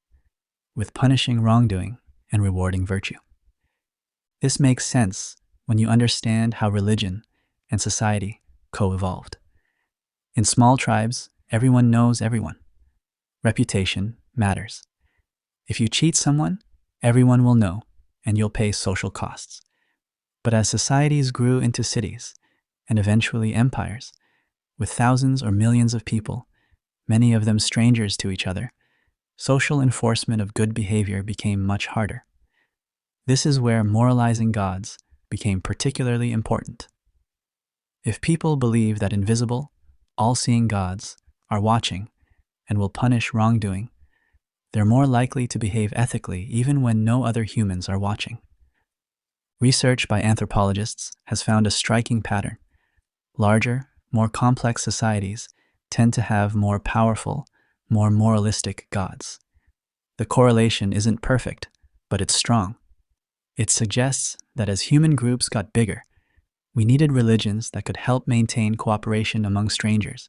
with punishing wrongdoing and rewarding virtue. This makes sense when you understand how religion and society co-evolved. In small tribes, everyone knows everyone. Reputation matters. If you cheat someone, everyone will know, and you'll pay social costs. But as societies grew into cities, and eventually empires, with thousands or millions of people, many of them strangers to each other, social enforcement of good behavior became much harder. This is where moralizing gods became particularly important. If people believe that invisible, all-seeing gods are watching and will punish wrongdoing, they're more likely to behave ethically even when no other humans are watching. Research by anthropologists has found a striking pattern. Larger, more complex societies tend to have more powerful, more moralistic gods. The correlation isn't perfect, but it's strong. It suggests that as human groups got bigger, we needed religions that could help maintain cooperation among strangers,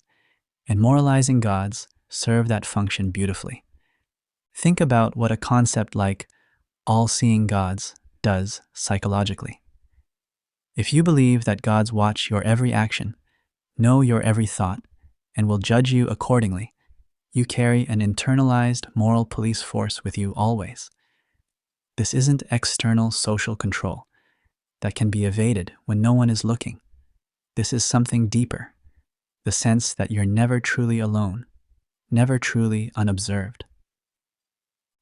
and moralizing gods serve that function beautifully. Think about what a concept like all-seeing gods does psychologically. If you believe that gods watch your every action, know your every thought, and will judge you accordingly, you carry an internalized moral police force with you always. This isn't external social control. that can be evaded when no one is looking. This is something deeper, the sense that you're never truly alone, never truly unobserved.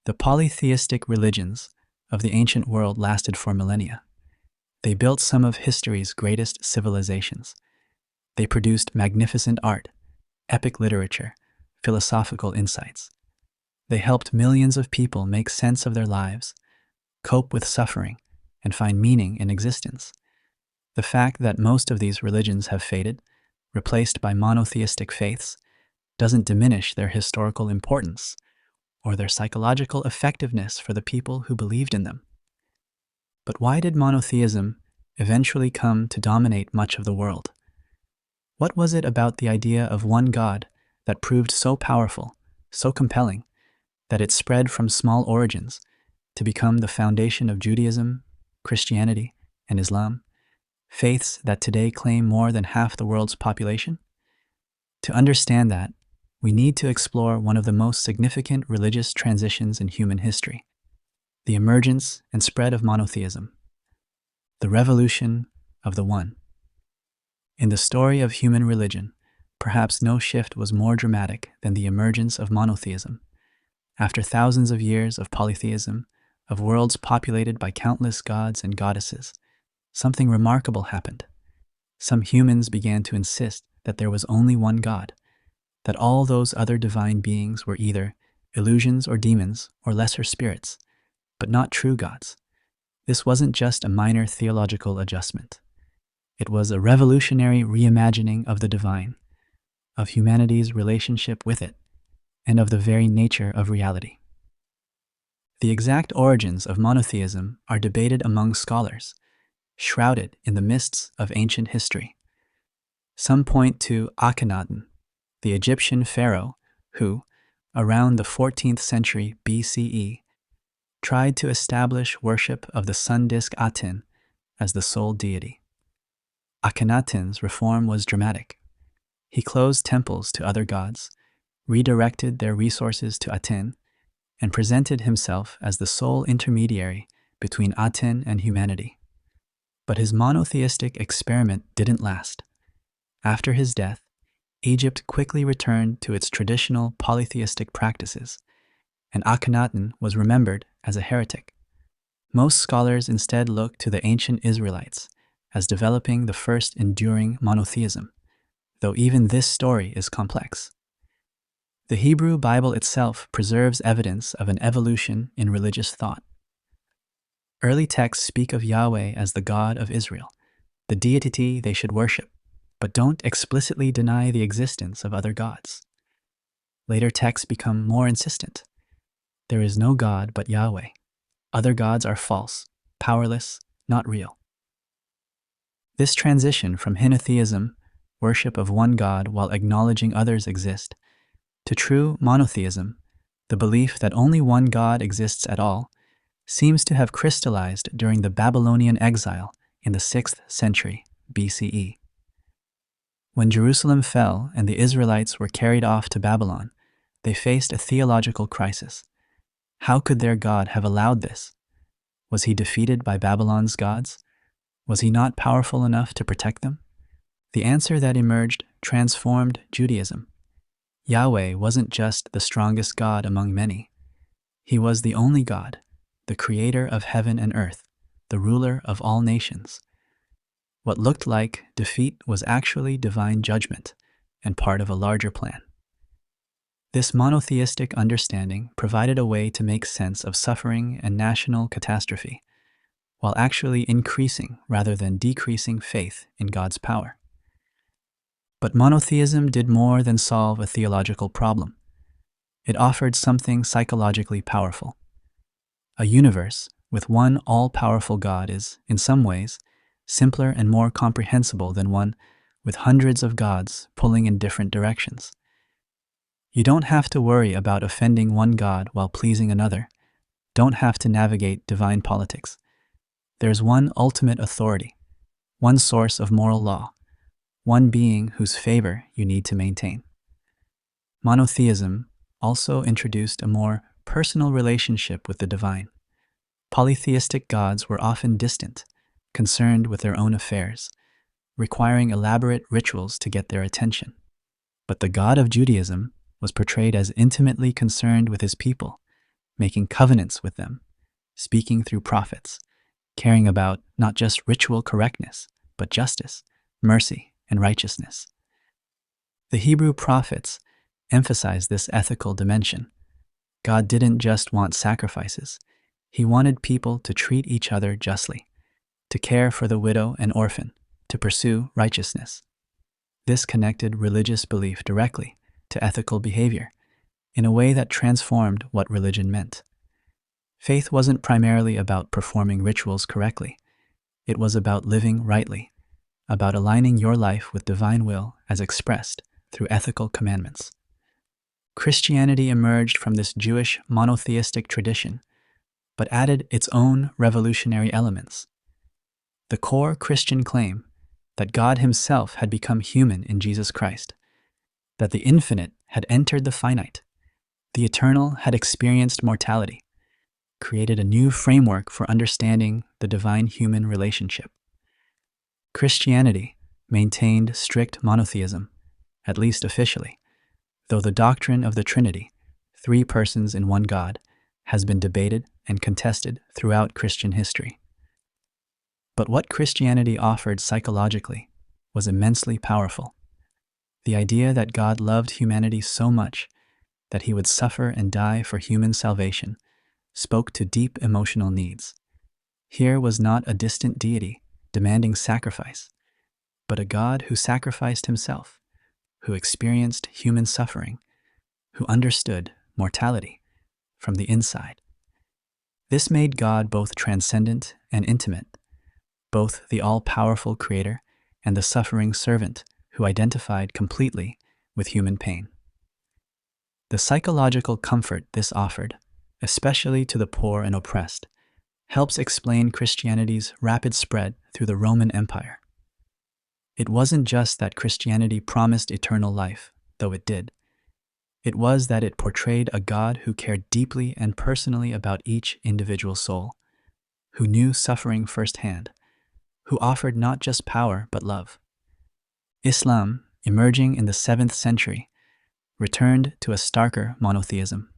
The polytheistic religions of the ancient world lasted for millennia. They built some of history's greatest civilizations. They produced magnificent art, epic literature, philosophical insights. They helped millions of people make sense of their lives, cope with suffering, and find meaning in existence. The fact that most of these religions have faded, replaced by monotheistic faiths, doesn't diminish their historical importance or their psychological effectiveness for the people who believed in them. But why did monotheism eventually come to dominate much of the world? What was it about the idea of one God that proved so powerful, so compelling, that it spread from small origins to become the foundation of Judaism, Christianity, and Islam, faiths that today claim more than half the world's population? To understand that, we need to explore one of the most significant religious transitions in human history, the emergence and spread of monotheism, the revolution of the One. In the story of human religion, perhaps no shift was more dramatic than the emergence of monotheism. After thousands of years of polytheism, of worlds populated by countless gods and goddesses, something remarkable happened. Some humans began to insist that there was only one God, that all those other divine beings were either illusions or demons or lesser spirits, but not true gods. This wasn't just a minor theological adjustment. It was a revolutionary reimagining of the divine, of humanity's relationship with it, and of the very nature of reality. The exact origins of monotheism are debated among scholars, shrouded in the mists of ancient history. Some point to Akhenaten, the Egyptian pharaoh who, around the 14th century BCE, tried to establish worship of the sun disk Aten as the sole deity. Akhenaten's reform was dramatic. He closed temples to other gods, redirected their resources to Aten, and presented himself as the sole intermediary between Aten and humanity. But his monotheistic experiment didn't last. After his death, Egypt quickly returned to its traditional polytheistic practices, and Akhenaten was remembered as a heretic. Most scholars instead look to the ancient Israelites as developing the first enduring monotheism, though even this story is complex. The Hebrew Bible itself preserves evidence of an evolution in religious thought. Early texts speak of Yahweh as the God of Israel, the deity they should worship, but don't explicitly deny the existence of other gods. Later texts become more insistent. There is no God but Yahweh. Other gods are false, powerless, not real. This transition from henotheism, worship of one God while acknowledging others exist, to true monotheism, the belief that only one God exists at all, seems to have crystallized during the Babylonian exile in the 6th century BCE. When Jerusalem fell and the Israelites were carried off to Babylon, they faced a theological crisis. How could their God have allowed this? Was he defeated by Babylon's gods? Was he not powerful enough to protect them? The answer that emerged transformed Judaism. Yahweh wasn't just the strongest God among many. He was the only God, the creator of heaven and earth, the ruler of all nations. What looked like defeat was actually divine judgment and part of a larger plan. This monotheistic understanding provided a way to make sense of suffering and national catastrophe, while actually increasing rather than decreasing faith in God's power. But monotheism did more than solve a theological problem. It offered something psychologically powerful. A universe with one all-powerful God is, in some ways, simpler and more comprehensible than one with hundreds of gods pulling in different directions. You don't have to worry about offending one God while pleasing another. Don't have to navigate divine politics. There's one ultimate authority, one source of moral law, one being whose favor you need to maintain. Monotheism also introduced a more personal relationship with the divine. Polytheistic gods were often distant, concerned with their own affairs, requiring elaborate rituals to get their attention. But the God of Judaism was portrayed as intimately concerned with his people, making covenants with them, speaking through prophets, caring about not just ritual correctness, but justice, mercy, and righteousness. The Hebrew prophets emphasized this ethical dimension. God didn't just want sacrifices. He wanted people to treat each other justly, to care for the widow and orphan, to pursue righteousness. This connected religious belief directly to ethical behavior in a way that transformed what religion meant. Faith wasn't primarily about performing rituals correctly. It was about living rightly, about aligning your life with divine will as expressed through ethical commandments. Christianity emerged from this Jewish monotheistic tradition, but added its own revolutionary elements. The core Christian claim that God himself had become human in Jesus Christ, that the infinite had entered the finite, the eternal had experienced mortality, created a new framework for understanding the divine-human relationship. Christianity maintained strict monotheism, at least officially, though the doctrine of the Trinity, three persons in one God, has been debated and contested throughout Christian history. But what Christianity offered psychologically was immensely powerful. The idea that God loved humanity so much that he would suffer and die for human salvation spoke to deep emotional needs. Here was not a distant deity demanding sacrifice, but a God who sacrificed himself, who experienced human suffering, who understood mortality from the inside. This made God both transcendent and intimate, both the all-powerful creator and the suffering servant who identified completely with human pain. The psychological comfort this offered, especially to the poor and oppressed, helps explain Christianity's rapid spread through the Roman Empire. It wasn't just that Christianity promised eternal life, though it did. It was that it portrayed a God who cared deeply and personally about each individual soul, who knew suffering firsthand, who offered not just power but love. Islam, emerging in the 7th century, returned to a starker monotheism.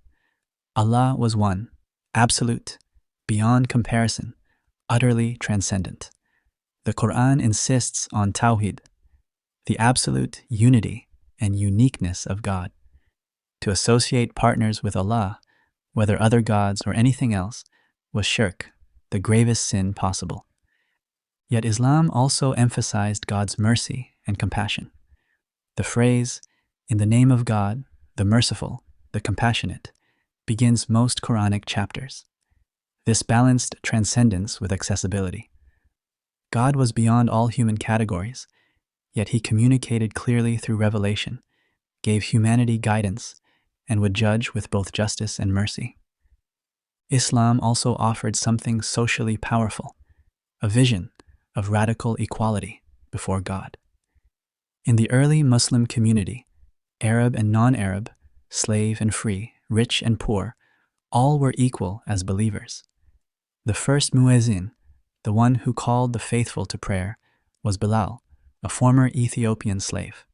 Allah was one, absolute, beyond comparison, utterly transcendent. The Quran insists on Tawhid, the absolute unity and uniqueness of God. To associate partners with Allah, whether other gods or anything else, was shirk, the gravest sin possible. Yet Islam also emphasized God's mercy and compassion. The phrase, "In the name of God, the merciful, the compassionate," begins most Quranic chapters. This balanced transcendence with accessibility. God was beyond all human categories, yet he communicated clearly through revelation, gave humanity guidance, and would judge with both justice and mercy. Islam also offered something socially powerful, a vision of radical equality before God. In the early Muslim community, Arab and non-Arab, slave and free, rich and poor, all were equal as believers. The first muezzin, the one who called the faithful to prayer, was Bilal, a former Ethiopian slave.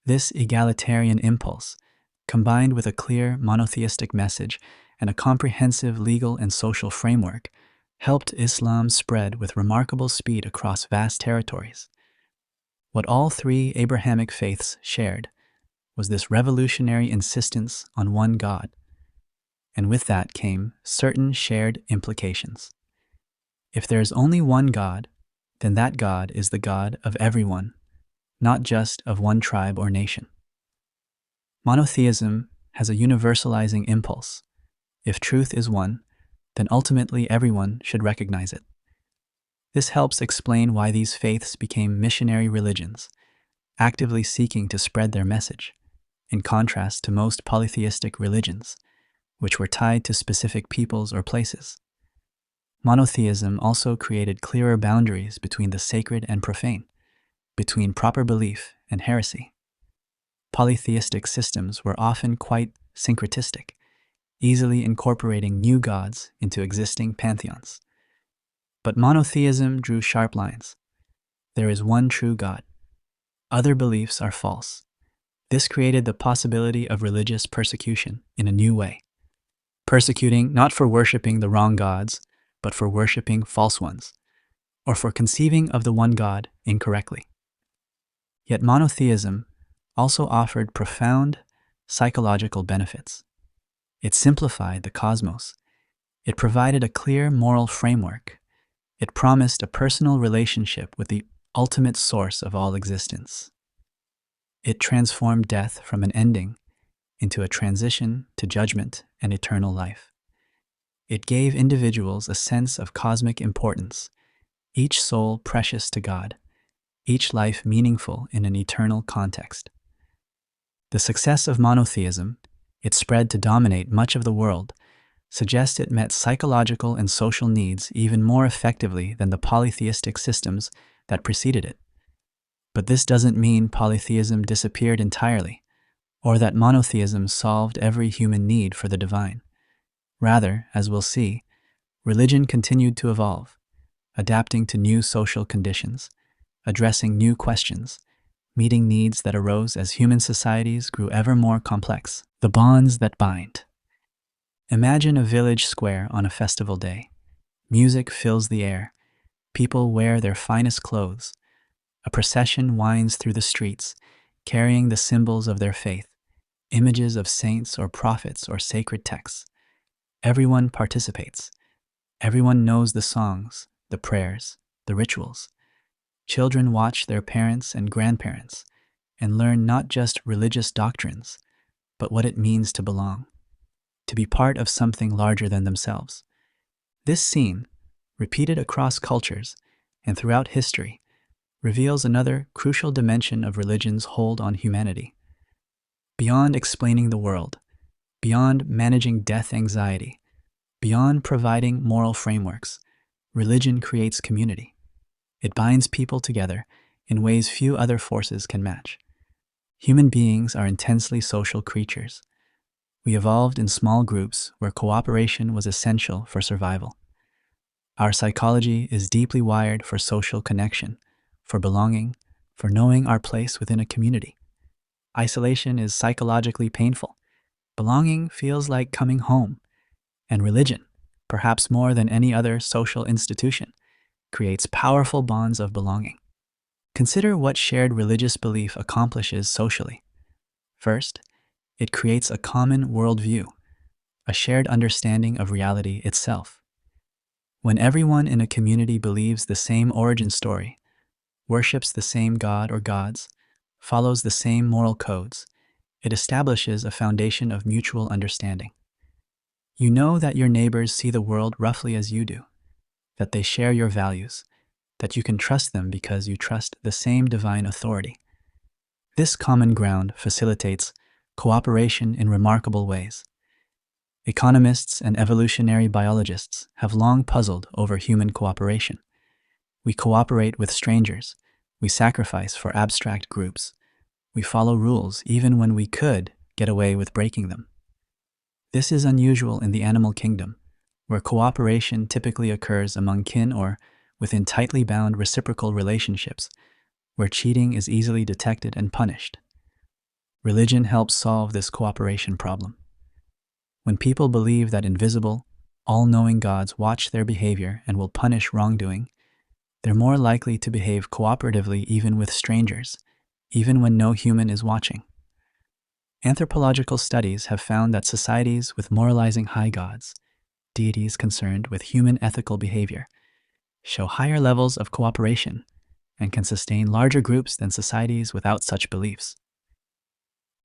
This egalitarian impulse, combined with a clear monotheistic message and a comprehensive legal and social framework, helped Islam spread with remarkable speed across vast territories. What all three Abrahamic faiths shared was this revolutionary insistence on one God, and with that came certain shared implications. If there is only one God, then that God is the God of everyone, not just of one tribe or nation. Monotheism has a universalizing impulse. If truth is one, then ultimately everyone should recognize it. This helps explain why these faiths became missionary religions, actively seeking to spread their message, in contrast to most polytheistic religions, which were tied to specific peoples or places. Monotheism also created clearer boundaries between the sacred and profane, between proper belief and heresy. Polytheistic systems were often quite syncretistic, easily incorporating new gods into existing pantheons. But monotheism drew sharp lines. There is one true God. Other beliefs are false. This created the possibility of religious persecution in a new way. Persecuting not for worshipping the wrong gods, but for worshipping false ones, or for conceiving of the one God incorrectly. Yet monotheism also offered profound psychological benefits. It simplified the cosmos. It provided a clear moral framework. It promised a personal relationship with the ultimate source of all existence. It transformed death from an ending into a transition to judgment and eternal life. It gave individuals a sense of cosmic importance, each soul precious to God, each life meaningful in an eternal context. The success of monotheism, its spread to dominate much of the world, suggests it met psychological and social needs even more effectively than the polytheistic systems that preceded it. But this doesn't mean polytheism disappeared entirely, or that monotheism solved every human need for the divine. Rather, as we'll see, religion continued to evolve, adapting to new social conditions, addressing new questions, meeting needs that arose as human societies grew ever more complex. The bonds that bind. Imagine a village square on a festival day. Music fills the air. People wear their finest clothes. A procession winds through the streets, carrying the symbols of their faith, images of saints or prophets or sacred texts. Everyone participates. Everyone knows the songs, the prayers, the rituals. Children watch their parents and grandparents and learn not just religious doctrines, but what it means to belong, to be part of something larger than themselves. This scene, repeated across cultures and throughout history, reveals another crucial dimension of religion's hold on humanity. Beyond explaining the world, beyond managing death anxiety, beyond providing moral frameworks, religion creates community. It binds people together in ways few other forces can match. Human beings are intensely social creatures. We evolved in small groups where cooperation was essential for survival. Our psychology is deeply wired for social connection, for belonging, for knowing our place within a community. Isolation is psychologically painful. Belonging feels like coming home. And religion, perhaps more than any other social institution, creates powerful bonds of belonging. Consider what shared religious belief accomplishes socially. First, it creates a common worldview, a shared understanding of reality itself. When everyone in a community believes the same origin story, worships the same god or gods, follows the same moral codes, it establishes a foundation of mutual understanding. You know that your neighbors see the world roughly as you do, that they share your values, that you can trust them because you trust the same divine authority. This common ground facilitates cooperation in remarkable ways. Economists and evolutionary biologists have long puzzled over human cooperation. We cooperate with strangers. We sacrifice for abstract groups. We follow rules even when we could get away with breaking them. This is unusual in the animal kingdom, where cooperation typically occurs among kin or within tightly bound reciprocal relationships, where cheating is easily detected and punished. Religion helps solve this cooperation problem. When people believe that invisible, all-knowing gods watch their behavior and will punish wrongdoing, they're more likely to behave cooperatively even with strangers, even when no human is watching. Anthropological studies have found that societies with moralizing high gods, deities concerned with human ethical behavior, show higher levels of cooperation and can sustain larger groups than societies without such beliefs.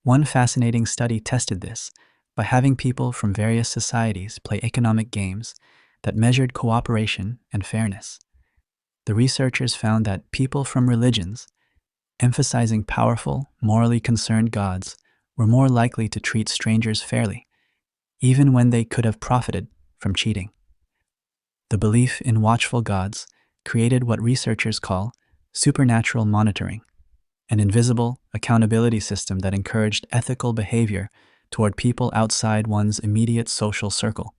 One fascinating study tested this by having people from various societies play economic games that measured cooperation and fairness. The researchers found that people from religions, emphasizing powerful, morally concerned gods, were more likely to treat strangers fairly, even when they could have profited from cheating. The belief in watchful gods created what researchers call supernatural monitoring, an invisible accountability system that encouraged ethical behavior toward people outside one's immediate social circle.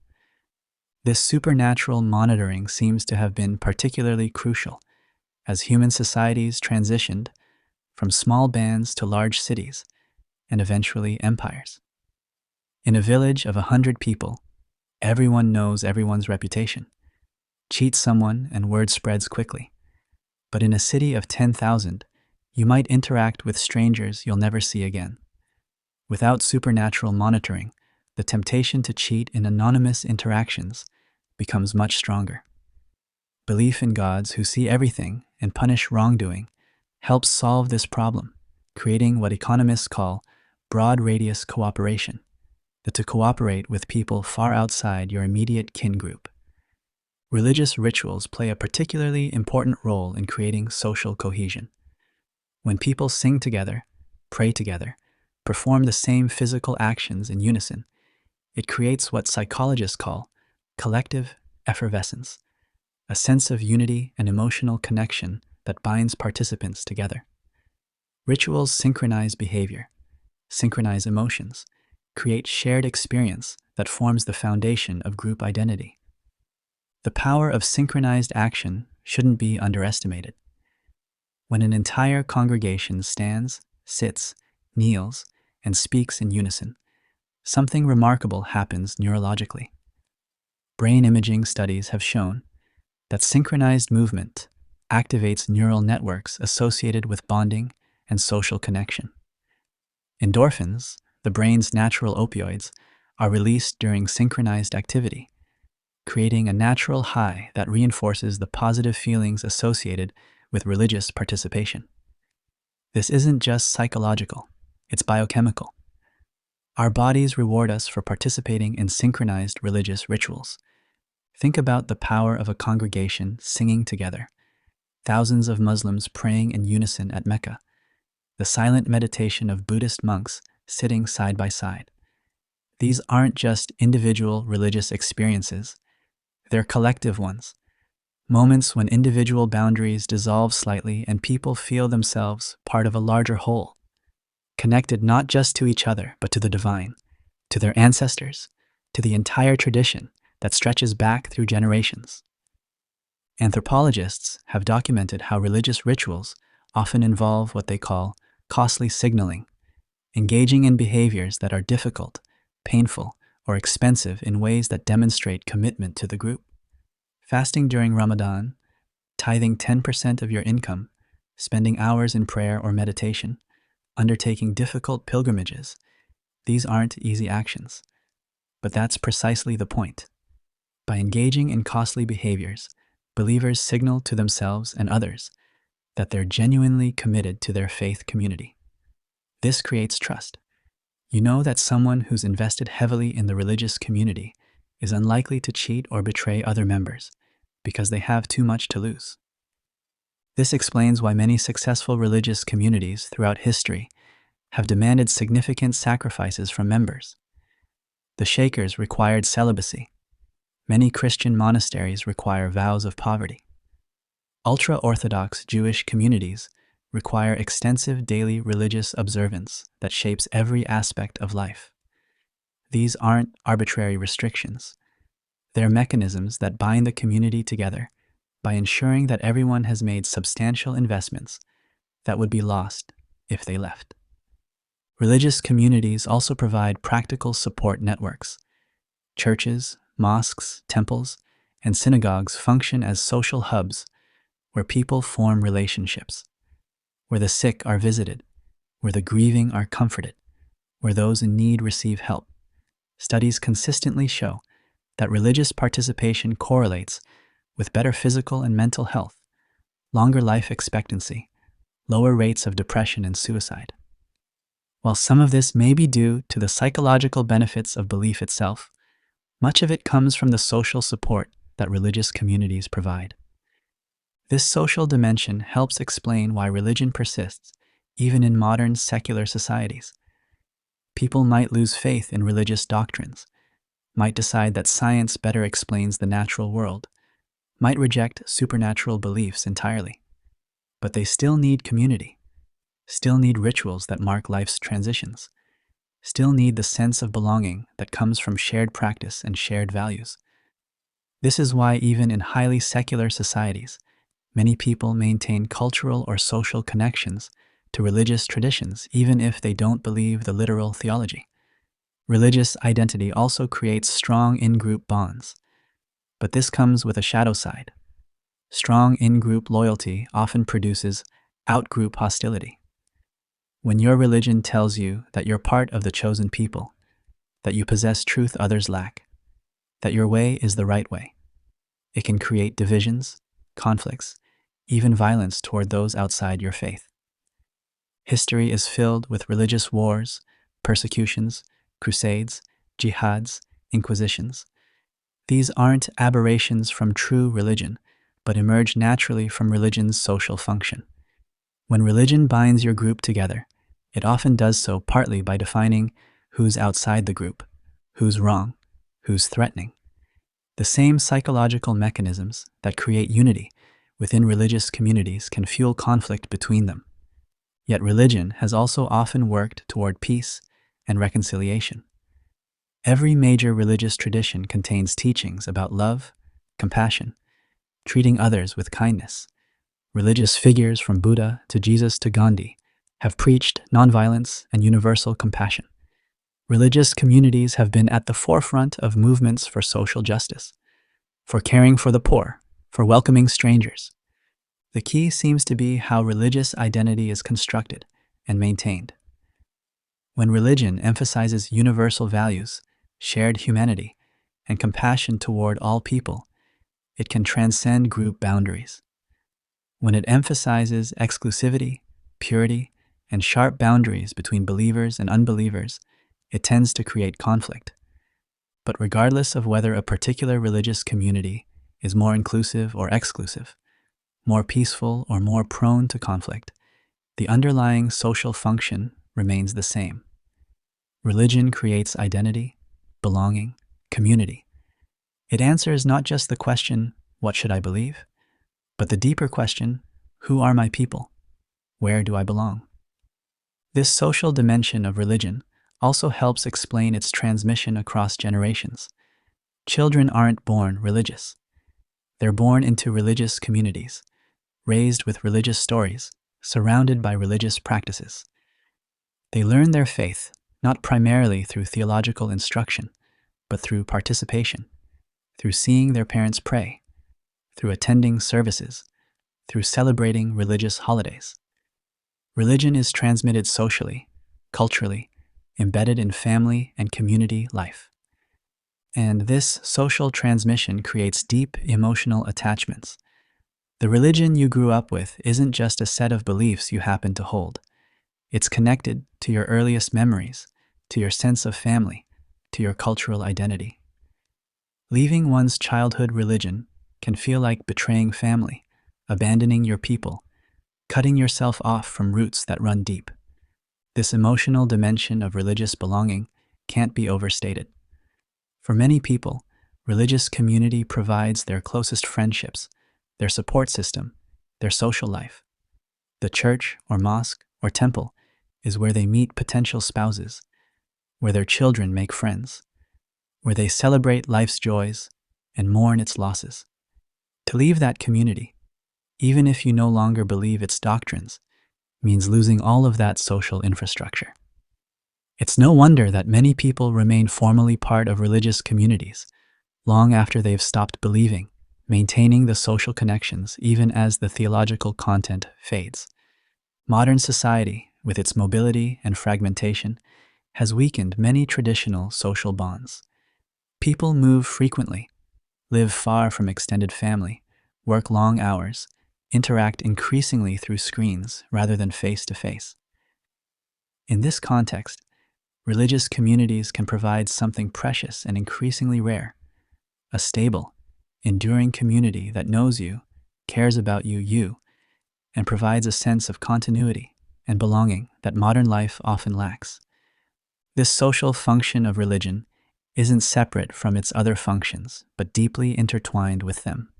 This supernatural monitoring seems to have been particularly crucial as human societies transitioned from small bands to large cities and eventually empires. In a village of 100 people, everyone knows everyone's reputation. Cheat someone and word spreads quickly. But in a city of 10,000, you might interact with strangers you'll never see again. Without supernatural monitoring, the temptation to cheat in anonymous interactions becomes much stronger. Belief in gods who see everything and punish wrongdoing helps solve this problem, creating what economists call broad radius cooperation, that to cooperate with people far outside your immediate kin group. Religious rituals play a particularly important role in creating social cohesion. When people sing together, pray together, perform the same physical actions in unison, it creates what psychologists call collective effervescence, a sense of unity and emotional connection that binds participants together. Rituals synchronize behavior, synchronize emotions, create shared experience that forms the foundation of group identity. The power of synchronized action shouldn't be underestimated. When an entire congregation stands, sits, kneels, and speaks in unison, something remarkable happens neurologically. Brain imaging studies have shown that synchronized movement activates neural networks associated with bonding and social connection. Endorphins, the brain's natural opioids, are released during synchronized activity, creating a natural high that reinforces the positive feelings associated with religious participation. This isn't just psychological, it's biochemical. Our bodies reward us for participating in synchronized religious rituals. Think about the power of a congregation singing together, thousands of Muslims praying in unison at Mecca, the silent meditation of Buddhist monks sitting side by side. These aren't just individual religious experiences, they're collective ones. Moments when individual boundaries dissolve slightly and people feel themselves part of a larger whole, connected not just to each other, but to the divine, to their ancestors, to the entire tradition that stretches back through generations. Anthropologists have documented how religious rituals often involve what they call costly signaling, engaging in behaviors that are difficult, painful, or expensive in ways that demonstrate commitment to the group. Fasting during Ramadan, tithing 10% of your income, spending hours in prayer or meditation, undertaking difficult pilgrimages. These aren't easy actions. But that's precisely the point. By engaging in costly behaviors, believers signal to themselves and others that they're genuinely committed to their faith community. This creates trust. You know that someone who's invested heavily in the religious community is unlikely to cheat or betray other members because they have too much to lose. This explains why many successful religious communities throughout history have demanded significant sacrifices from members. The Shakers required celibacy. Many Christian monasteries require vows of poverty. Ultra-Orthodox Jewish communities require extensive daily religious observance that shapes every aspect of life. These aren't arbitrary restrictions. They're mechanisms that bind the community together by ensuring that everyone has made substantial investments that would be lost if they left. Religious communities also provide practical support networks. Churches, mosques, temples, and synagogues function as social hubs where people form relationships, where the sick are visited, where the grieving are comforted, where those in need receive help. Studies consistently show that religious participation correlates with better physical and mental health, longer life expectancy, lower rates of depression and suicide. While some of this may be due to the psychological benefits of belief itself, much of it comes from the social support that religious communities provide. This social dimension helps explain why religion persists even in modern secular societies. People might lose faith in religious doctrines, might decide that science better explains the natural world, might reject supernatural beliefs entirely. But they still need community, still need rituals that mark life's transitions, still need the sense of belonging that comes from shared practice and shared values. This is why even in highly secular societies, many people maintain cultural or social connections to religious traditions even if they don't believe the literal theology. Religious identity also creates strong in-group bonds, but this comes with a shadow side. Strong in-group loyalty often produces out-group hostility. When your religion tells you that you're part of the chosen people, that you possess truth others lack, that your way is the right way, it can create divisions, conflicts, even violence toward those outside your faith. History is filled with religious wars, persecutions, crusades, jihads, inquisitions. These aren't aberrations from true religion, but emerge naturally from religion's social function. When religion binds your group together, it often does so partly by defining who's outside the group, who's wrong, who's threatening. The same psychological mechanisms that create unity within religious communities can fuel conflict between them. Yet religion has also often worked toward peace and reconciliation. Every major religious tradition contains teachings about love, compassion, treating others with kindness. Religious figures from Buddha to Jesus to Gandhi have preached nonviolence and universal compassion. Religious communities have been at the forefront of movements for social justice, for caring for the poor, for welcoming strangers. The key seems to be how religious identity is constructed and maintained. When religion emphasizes universal values, shared humanity, and compassion toward all people, it can transcend group boundaries. When it emphasizes exclusivity, purity, and sharp boundaries between believers and unbelievers, it tends to create conflict. But regardless of whether a particular religious community is more inclusive or exclusive, more peaceful or more prone to conflict, the underlying social function remains the same. Religion creates identity, belonging, community. It answers not just the question, what should I believe? But the deeper question, who are my people? Where do I belong? This social dimension of religion also helps explain its transmission across generations. Children aren't born religious. They're born into religious communities, raised with religious stories, surrounded by religious practices. They learn their faith not primarily through theological instruction, but through participation, through seeing their parents pray, through attending services, through celebrating religious holidays. Religion is transmitted socially, culturally, embedded in family and community life. And this social transmission creates deep emotional attachments. The religion you grew up with isn't just a set of beliefs you happen to hold. It's connected to your earliest memories, to your sense of family, to your cultural identity. Leaving one's childhood religion can feel like betraying family, abandoning your people, cutting yourself off from roots that run deep. This emotional dimension of religious belonging can't be overstated. For many people, religious community provides their closest friendships, their support system, their social life. The church or mosque or temple is where they meet potential spouses, where their children make friends, where they celebrate life's joys and mourn its losses. To leave that community, even if you no longer believe its doctrines, means losing all of that social infrastructure. It's no wonder that many people remain formally part of religious communities long after they've stopped believing, maintaining the social connections even as the theological content fades. Modern society, with its mobility and fragmentation, has weakened many traditional social bonds. People move frequently, live far from extended family, work long hours, interact increasingly through screens rather than face-to-face. In this context, religious communities can provide something precious and increasingly rare: a stable, enduring community that knows you, cares about you, and provides a sense of continuity and belonging that modern life often lacks. This social function of religion isn't separate from its other functions, but deeply intertwined with them.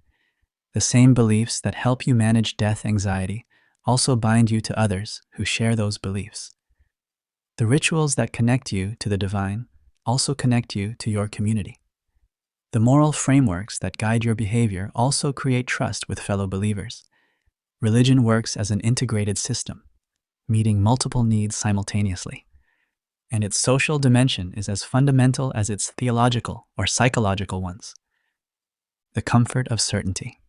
The same beliefs that help you manage death anxiety also bind you to others who share those beliefs. The rituals that connect you to the divine also connect you to your community. The moral frameworks that guide your behavior also create trust with fellow believers. Religion works as an integrated system, meeting multiple needs simultaneously, and its social dimension is as fundamental as its theological or psychological ones. The comfort of certainty.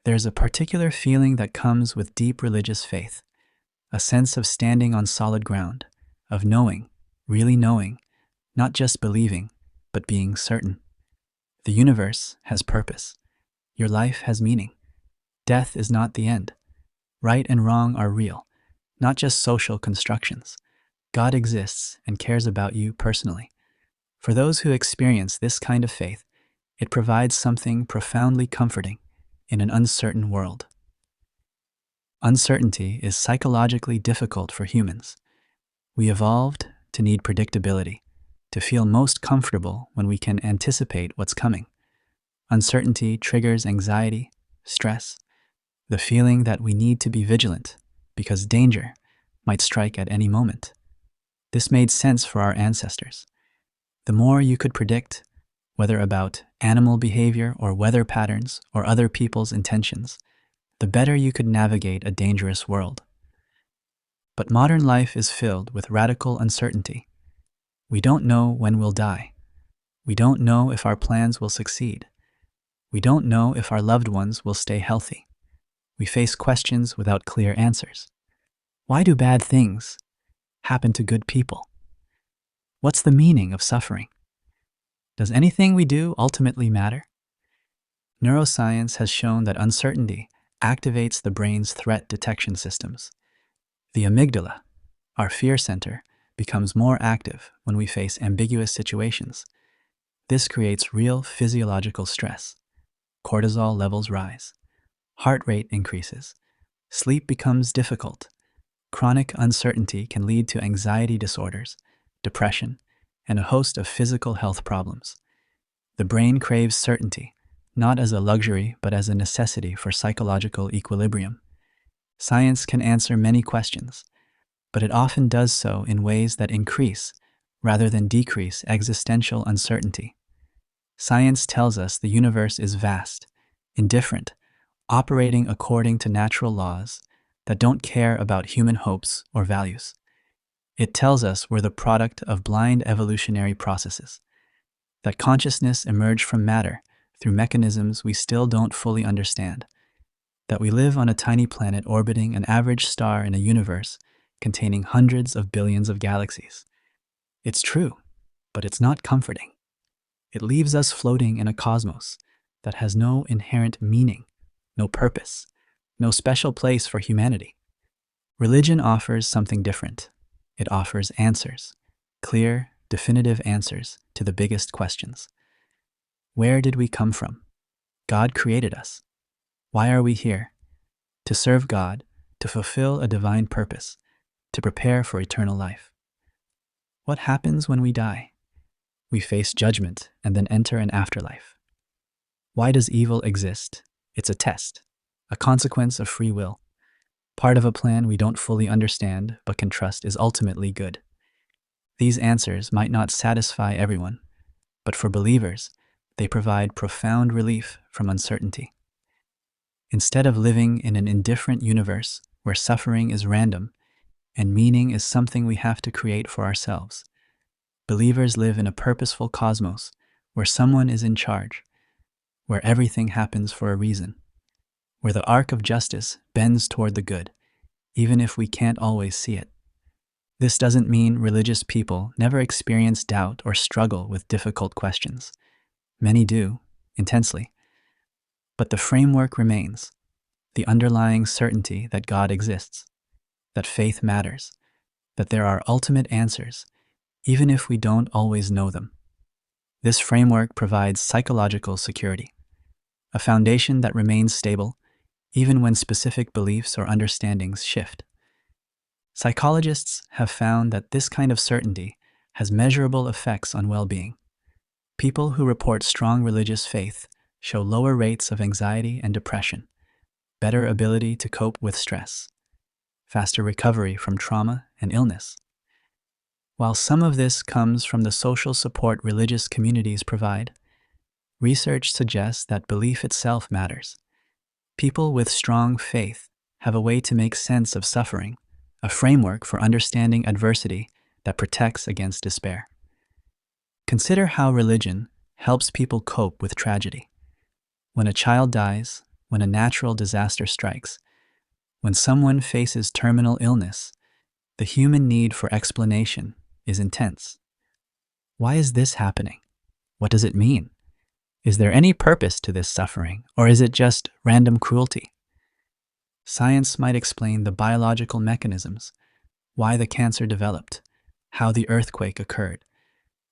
There's a particular feeling that comes with deep religious faith, a sense of standing on solid ground, of knowing, really knowing, not just believing, but being certain. The universe has purpose. Your life has meaning. Death is not the end. Right and wrong are real, not just social constructions. God exists and cares about you personally. For those who experience this kind of faith, it provides something profoundly comforting in an uncertain world. Uncertainty is psychologically difficult for humans. We evolved to need predictability, to feel most comfortable when we can anticipate what's coming. Uncertainty triggers anxiety, stress, the feeling that we need to be vigilant because danger might strike at any moment. This made sense for our ancestors. The more you could predict, whether about animal behavior or weather patterns or other people's intentions, the better you could navigate a dangerous world. But modern life is filled with radical uncertainty. We don't know when we'll die. We don't know if our plans will succeed. We don't know if our loved ones will stay healthy. We face questions without clear answers. Why do bad things happen to good people? What's the meaning of suffering? Does anything we do ultimately matter? Neuroscience has shown that uncertainty activates the brain's threat detection systems. The amygdala, our fear center, becomes more active when we face ambiguous situations. This creates real physiological stress. Cortisol levels rise. Heart rate increases. Sleep becomes difficult. Chronic uncertainty can lead to anxiety disorders, depression, and a host of physical health problems. The brain craves certainty, not as a luxury but as a necessity for psychological equilibrium. Science can answer many questions, but it often does so in ways that increase rather than decrease existential uncertainty. Science tells us the universe is vast, indifferent, operating according to natural laws that don't care about human hopes or values. It tells us we're the product of blind evolutionary processes, that consciousness emerged from matter through mechanisms we still don't fully understand, that we live on a tiny planet orbiting an average star in a universe containing hundreds of billions of galaxies. It's true, but it's not comforting. It leaves us floating in a cosmos that has no inherent meaning, no purpose, no special place for humanity. Religion offers something different. It offers answers, clear, definitive answers to the biggest questions. Where did we come from? God created us. Why are we here? To serve God, to fulfill a divine purpose, to prepare for eternal life. What happens when we die? We face judgment and then enter an afterlife. Why does evil exist? It's a test, a consequence of free will, part of a plan we don't fully understand but can trust is ultimately good. These answers might not satisfy everyone, but for believers, they provide profound relief from uncertainty. Instead of living in an indifferent universe where suffering is random and meaning is something we have to create for ourselves, believers live in a purposeful cosmos where someone is in charge, where everything happens for a reason, where the arc of justice bends toward the good, even if we can't always see it. This doesn't mean religious people never experience doubt or struggle with difficult questions. Many do, intensely. But the framework remains, the underlying certainty that God exists, that faith matters, that there are ultimate answers, even if we don't always know them. This framework provides psychological security, a foundation that remains stable even when specific beliefs or understandings shift. Psychologists have found that this kind of certainty has measurable effects on well-being. People who report strong religious faith show lower rates of anxiety and depression, better ability to cope with stress, faster recovery from trauma and illness. While some of this comes from the social support religious communities provide, Research suggests that belief itself matters. People with strong faith have a way to make sense of suffering, a framework for understanding adversity that protects against despair. Consider how religion helps people cope with tragedy. When a child dies, when a natural disaster strikes, when someone faces terminal illness, the human need for explanation is intense. Why is this happening? What does it mean? Is there any purpose to this suffering, or is it just random cruelty? Science might explain the biological mechanisms, why the cancer developed, how the earthquake occurred,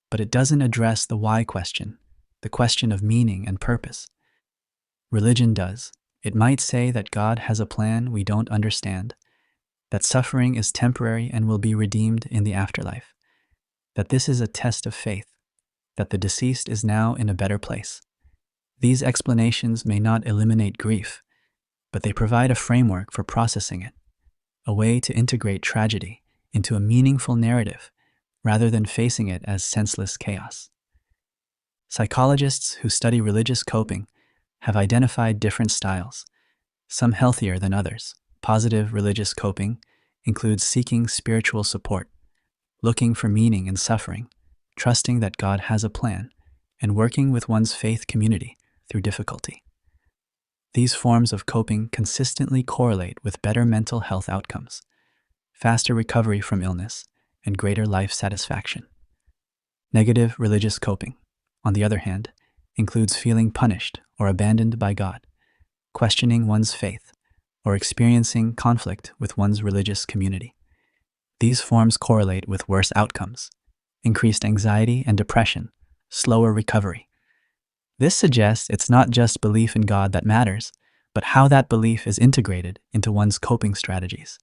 but it doesn't address the why question, the question of meaning and purpose. Religion does. It might say that God has a plan we don't understand, that suffering is temporary and will be redeemed in the afterlife, that this is a test of faith, that the deceased is now in a better place. These explanations may not eliminate grief, but they provide a framework for processing it, a way to integrate tragedy into a meaningful narrative rather than facing it as senseless chaos. Psychologists who study religious coping have identified different styles, some healthier than others. Positive religious coping includes seeking spiritual support, looking for meaning in suffering, trusting that God has a plan, and working with one's faith community through difficulty. These forms of coping consistently correlate with better mental health outcomes, faster recovery from illness, and greater life satisfaction. Negative religious coping, on the other hand, includes feeling punished or abandoned by God, questioning one's faith, or experiencing conflict with one's religious community. These forms correlate with worse outcomes, increased anxiety and depression, slower recovery. This suggests it's not just belief in God that matters, but how that belief is integrated into one's coping strategies.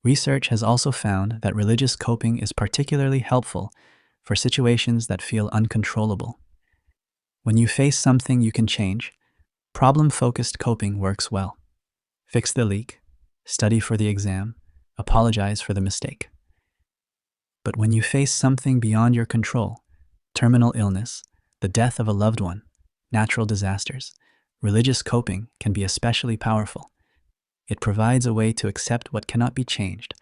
Research has also found that religious coping is particularly helpful for situations that feel uncontrollable. When you face something you can change, problem-focused coping works well. Fix the leak, study for the exam, apologize for the mistake. But when you face something beyond your control, terminal illness, the death of a loved one, natural disasters, religious coping can be especially powerful. It provides a way to accept what cannot be changed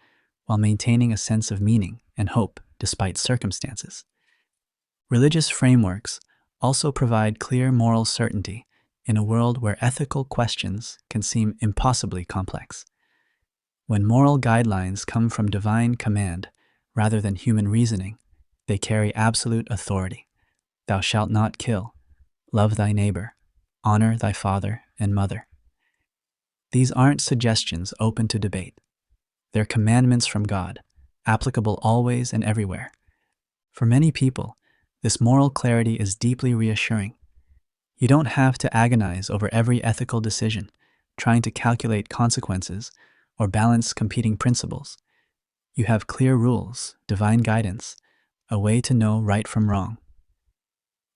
while maintaining a sense of meaning and hope despite circumstances. Religious frameworks also provide clear moral certainty in a world where ethical questions can seem impossibly complex. When moral guidelines come from divine command rather than human reasoning, they carry absolute authority. Thou shalt not kill, love thy neighbor, honor thy father and mother. These aren't suggestions open to debate. They're commandments from God, applicable always and everywhere. For many people, this moral clarity is deeply reassuring. You don't have to agonize over every ethical decision, trying to calculate consequences or balance competing principles. You have clear rules, divine guidance, a way to know right from wrong.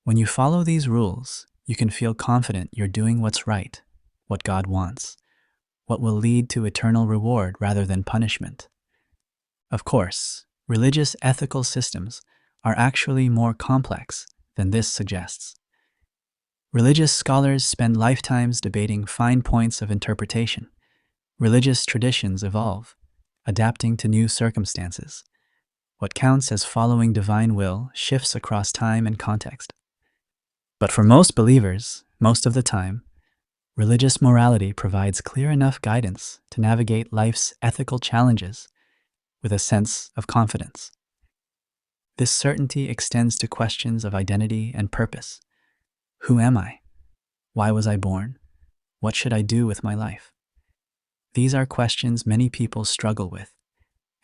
When you follow these rules, you can feel confident you're doing what's right, what God wants, what will lead to eternal reward rather than punishment. Of course, religious ethical systems are actually more complex than this suggests. Religious scholars spend lifetimes debating fine points of interpretation. Religious traditions evolve, adapting to new circumstances. What counts as following divine will shifts across time and context. But for most believers, most of the time, religious morality provides clear enough guidance to navigate life's ethical challenges with a sense of confidence. This certainty extends to questions of identity and purpose. Who am I? Why was I born? What should I do with my life? These are questions many people struggle with,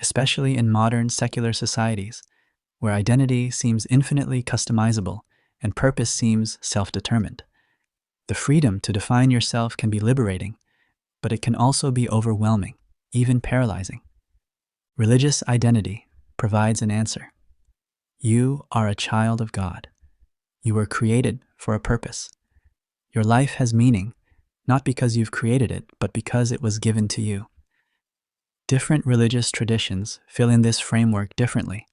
especially in modern secular societies, where identity seems infinitely customizable and purpose seems self-determined. The freedom to define yourself can be liberating, but it can also be overwhelming, even paralyzing. Religious identity provides an answer. You are a child of God. You were created for a purpose. Your life has meaning, not because you've created it, but because it was given to you. Different religious traditions fill in this framework differently,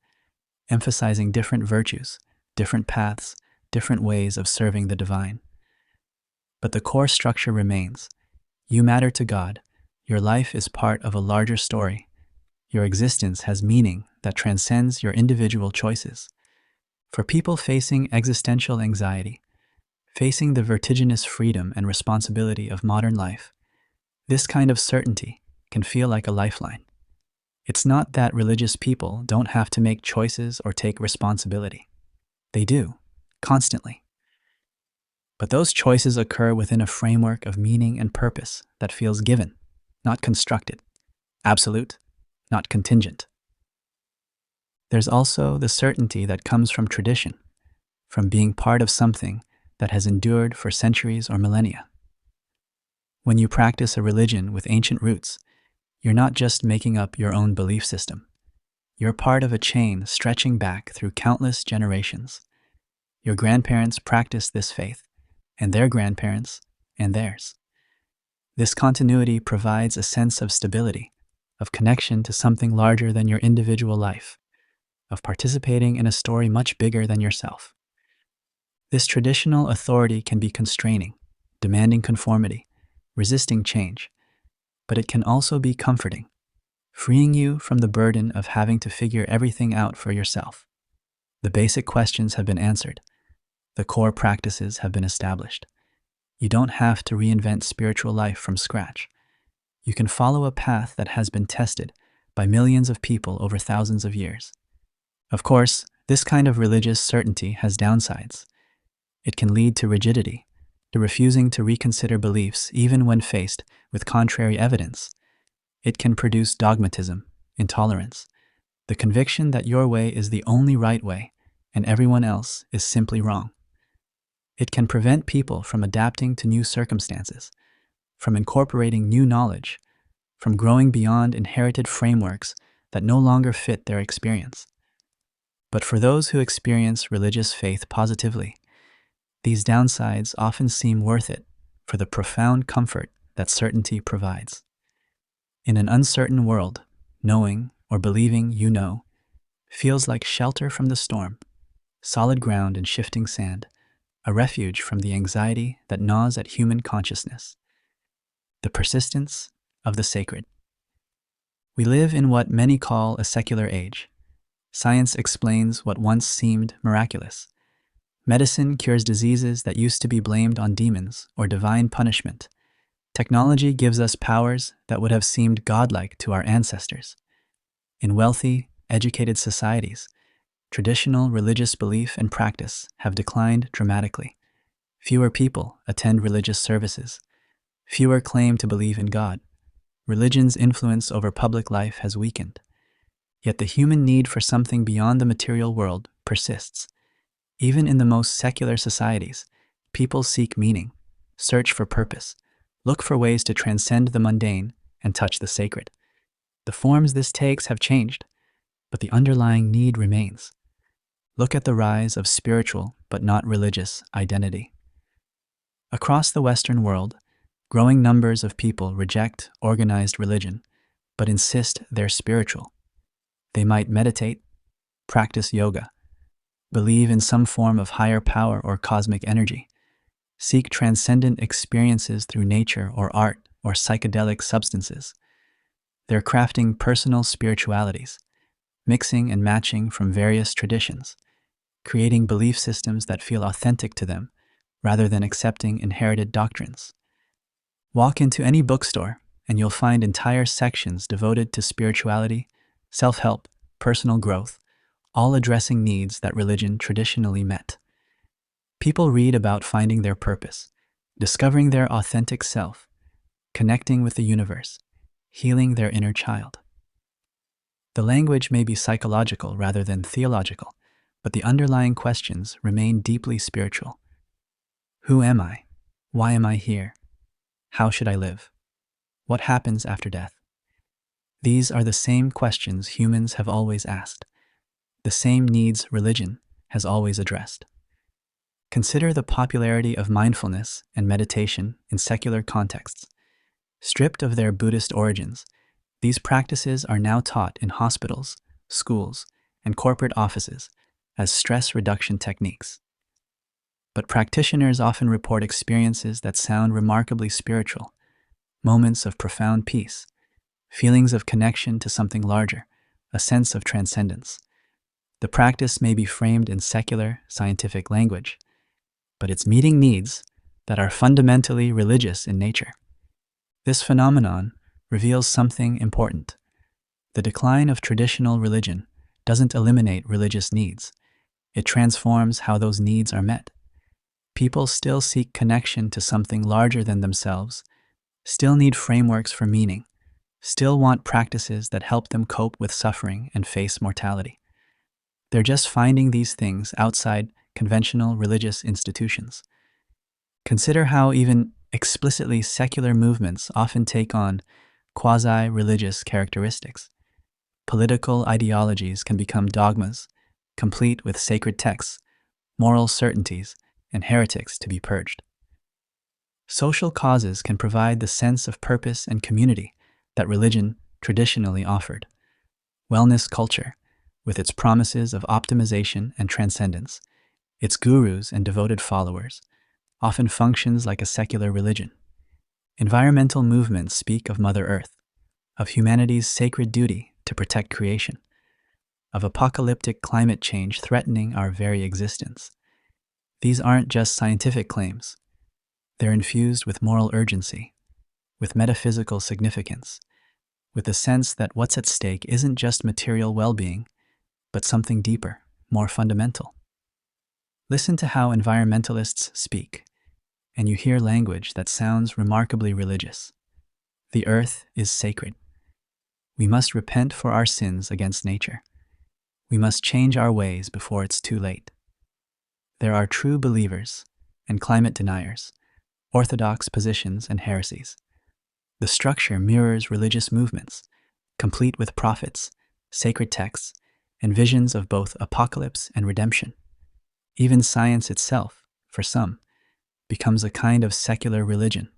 emphasizing different virtues, different paths, different ways of serving the divine. But the core structure remains. You matter to God. Your life is part of a larger story. Your existence has meaning that transcends your individual choices. For people facing existential anxiety, facing the vertiginous freedom and responsibility of modern life, this kind of certainty can feel like a lifeline. It's not that religious people don't have to make choices or take responsibility. They do, constantly. But those choices occur within a framework of meaning and purpose that feels given, not constructed, absolute, not contingent. There's also the certainty that comes from tradition, from being part of something that has endured for centuries or millennia. When you practice a religion with ancient roots, you're not just making up your own belief system. You're part of a chain stretching back through countless generations. Your grandparents practiced this faith, and their grandparents, and theirs. This continuity provides a sense of stability, of connection to something larger than your individual life, of participating in a story much bigger than yourself. This traditional authority can be constraining, demanding conformity, resisting change, but it can also be comforting, freeing you from the burden of having to figure everything out for yourself. The basic questions have been answered. The core practices have been established. You don't have to reinvent spiritual life from scratch. You can follow a path that has been tested by millions of people over thousands of years. Of course, this kind of religious certainty has downsides. It can lead to rigidity, to refusing to reconsider beliefs even when faced with contrary evidence. It can produce dogmatism, intolerance, the conviction that your way is the only right way and everyone else is simply wrong. It can prevent people from adapting to new circumstances, from incorporating new knowledge, from growing beyond inherited frameworks that no longer fit their experience. But for those who experience religious faith positively, these downsides often seem worth it for the profound comfort that certainty provides. In an uncertain world, knowing or believing you know feels like shelter from the storm, solid ground in shifting sand, a refuge from the anxiety that gnaws at human consciousness. The persistence of the sacred. We live in what many call a secular age. Science explains what once seemed miraculous. Medicine cures diseases that used to be blamed on demons or divine punishment. Technology gives us powers that would have seemed godlike to our ancestors. In wealthy, educated societies, traditional religious belief and practice have declined dramatically. Fewer people attend religious services. Fewer claim to believe in God. Religion's influence over public life has weakened. Yet the human need for something beyond the material world persists. Even in the most secular societies, people seek meaning, search for purpose, look for ways to transcend the mundane and touch the sacred. The forms this takes have changed, but the underlying need remains. Look at the rise of spiritual but not religious identity. Across the Western world, growing numbers of people reject organized religion, but insist they're spiritual. They might meditate, practice yoga, believe in some form of higher power or cosmic energy, seek transcendent experiences through nature or art or psychedelic substances. They're crafting personal spiritualities, mixing and matching from various traditions, creating belief systems that feel authentic to them rather than accepting inherited doctrines. Walk into any bookstore and you'll find entire sections devoted to spirituality, self-help, personal growth, all addressing needs that religion traditionally met. People read about finding their purpose, discovering their authentic self, connecting with the universe, healing their inner child. The language may be psychological rather than theological, but the underlying questions remain deeply spiritual. Who am I? Why am I here? How should I live? What happens after death? These are the same questions humans have always asked, the same needs religion has always addressed. Consider the popularity of mindfulness and meditation in secular contexts. Stripped of their Buddhist origins, these practices are now taught in hospitals, schools, and corporate offices as stress reduction techniques. but practitioners often report experiences that sound remarkably spiritual, moments of profound peace, feelings of connection to something larger, a sense of transcendence. The practice may be framed in secular, scientific language, but it's meeting needs that are fundamentally religious in nature. This phenomenon reveals something important. The decline of traditional religion doesn't eliminate religious needs. It transforms how those needs are met. People still seek connection to something larger than themselves, still need frameworks for meaning, still want practices that help them cope with suffering and face mortality. They're just finding these things outside conventional religious institutions. Consider how even explicitly secular movements often take on quasi-religious characteristics. Political ideologies can become dogmas, complete with sacred texts, moral certainties, and heretics to be purged. Social causes can provide the sense of purpose and community that religion traditionally offered. Wellness culture, with its promises of optimization and transcendence, its gurus and devoted followers, often functions like a secular religion. Environmental movements speak of Mother Earth, of humanity's sacred duty to protect creation, of apocalyptic climate change threatening our very existence. These aren't just scientific claims. They're infused with moral urgency, with metaphysical significance, with the sense that what's at stake isn't just material well-being, but something deeper, more fundamental. Listen to how environmentalists speak, and you hear language that sounds remarkably religious. The earth is sacred. We must repent for our sins against nature. We must change our ways before it's too late. There are true believers and climate deniers, orthodox positions and heresies. The structure mirrors religious movements, complete with prophets, sacred texts, and visions of both apocalypse and redemption. Even science itself, for some, becomes a kind of secular religion,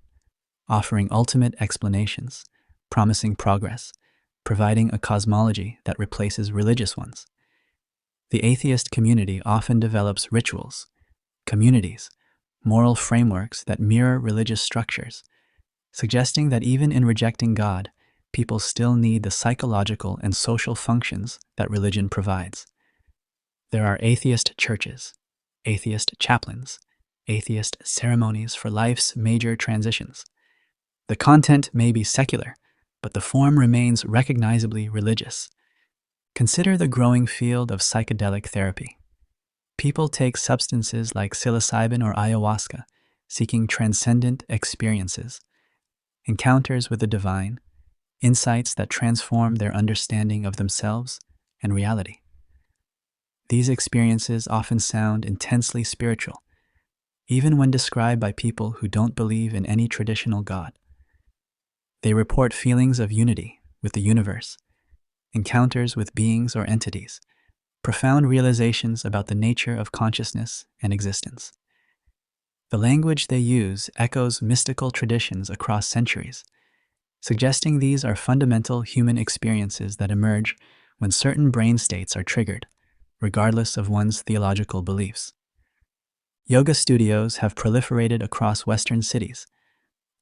offering ultimate explanations, promising progress, providing a cosmology that replaces religious ones. The atheist community often develops rituals, communities, moral frameworks that mirror religious structures, suggesting that even in rejecting God, people still need the psychological and social functions that religion provides. There are atheist churches, atheist chaplains, atheist ceremonies for life's major transitions. The content may be secular, but the form remains recognizably religious. Consider the growing field of psychedelic therapy. People take substances like psilocybin or ayahuasca, seeking transcendent experiences, encounters with the divine, insights that transform their understanding of themselves and reality. These experiences often sound intensely spiritual, even when described by people who don't believe in any traditional God. They report feelings of unity with the universe, encounters with beings or entities, profound realizations about the nature of consciousness and existence. The language they use echoes mystical traditions across centuries, suggesting these are fundamental human experiences that emerge when certain brain states are triggered, regardless of one's theological beliefs. Yoga studios have proliferated across Western cities,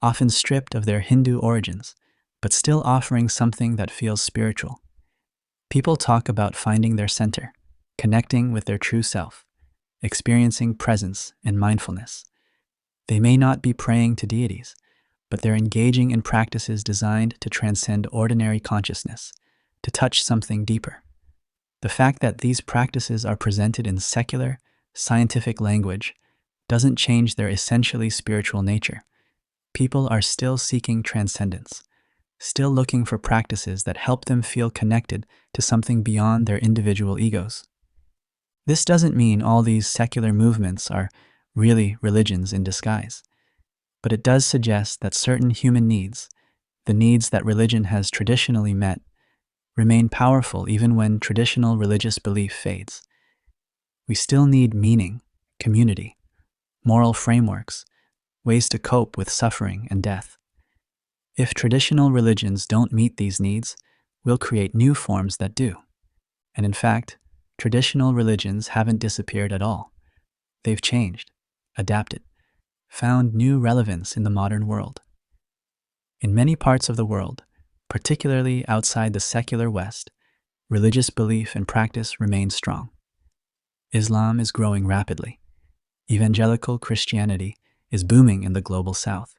often stripped of their Hindu origins, but still offering something that feels spiritual. People talk about finding their center, connecting with their true self, experiencing presence and mindfulness. They may not be praying to deities, but they're engaging in practices designed to transcend ordinary consciousness, to touch something deeper. The fact that these practices are presented in secular, scientific language doesn't change their essentially spiritual nature. People are still seeking transcendence, still looking for practices that help them feel connected to something beyond their individual egos. This doesn't mean all these secular movements are really religions in disguise, but it does suggest that certain human needs, the needs that religion has traditionally met, remain powerful even when traditional religious belief fades. We still need meaning, community, moral frameworks, ways to cope with suffering and death. If traditional religions don't meet these needs, we'll create new forms that do. And in fact, traditional religions haven't disappeared at all. They've changed, adapted, found new relevance in the modern world. In many parts of the world, particularly outside the secular West, religious belief and practice remain strong. Islam is growing rapidly. Evangelical Christianity is booming in the global South.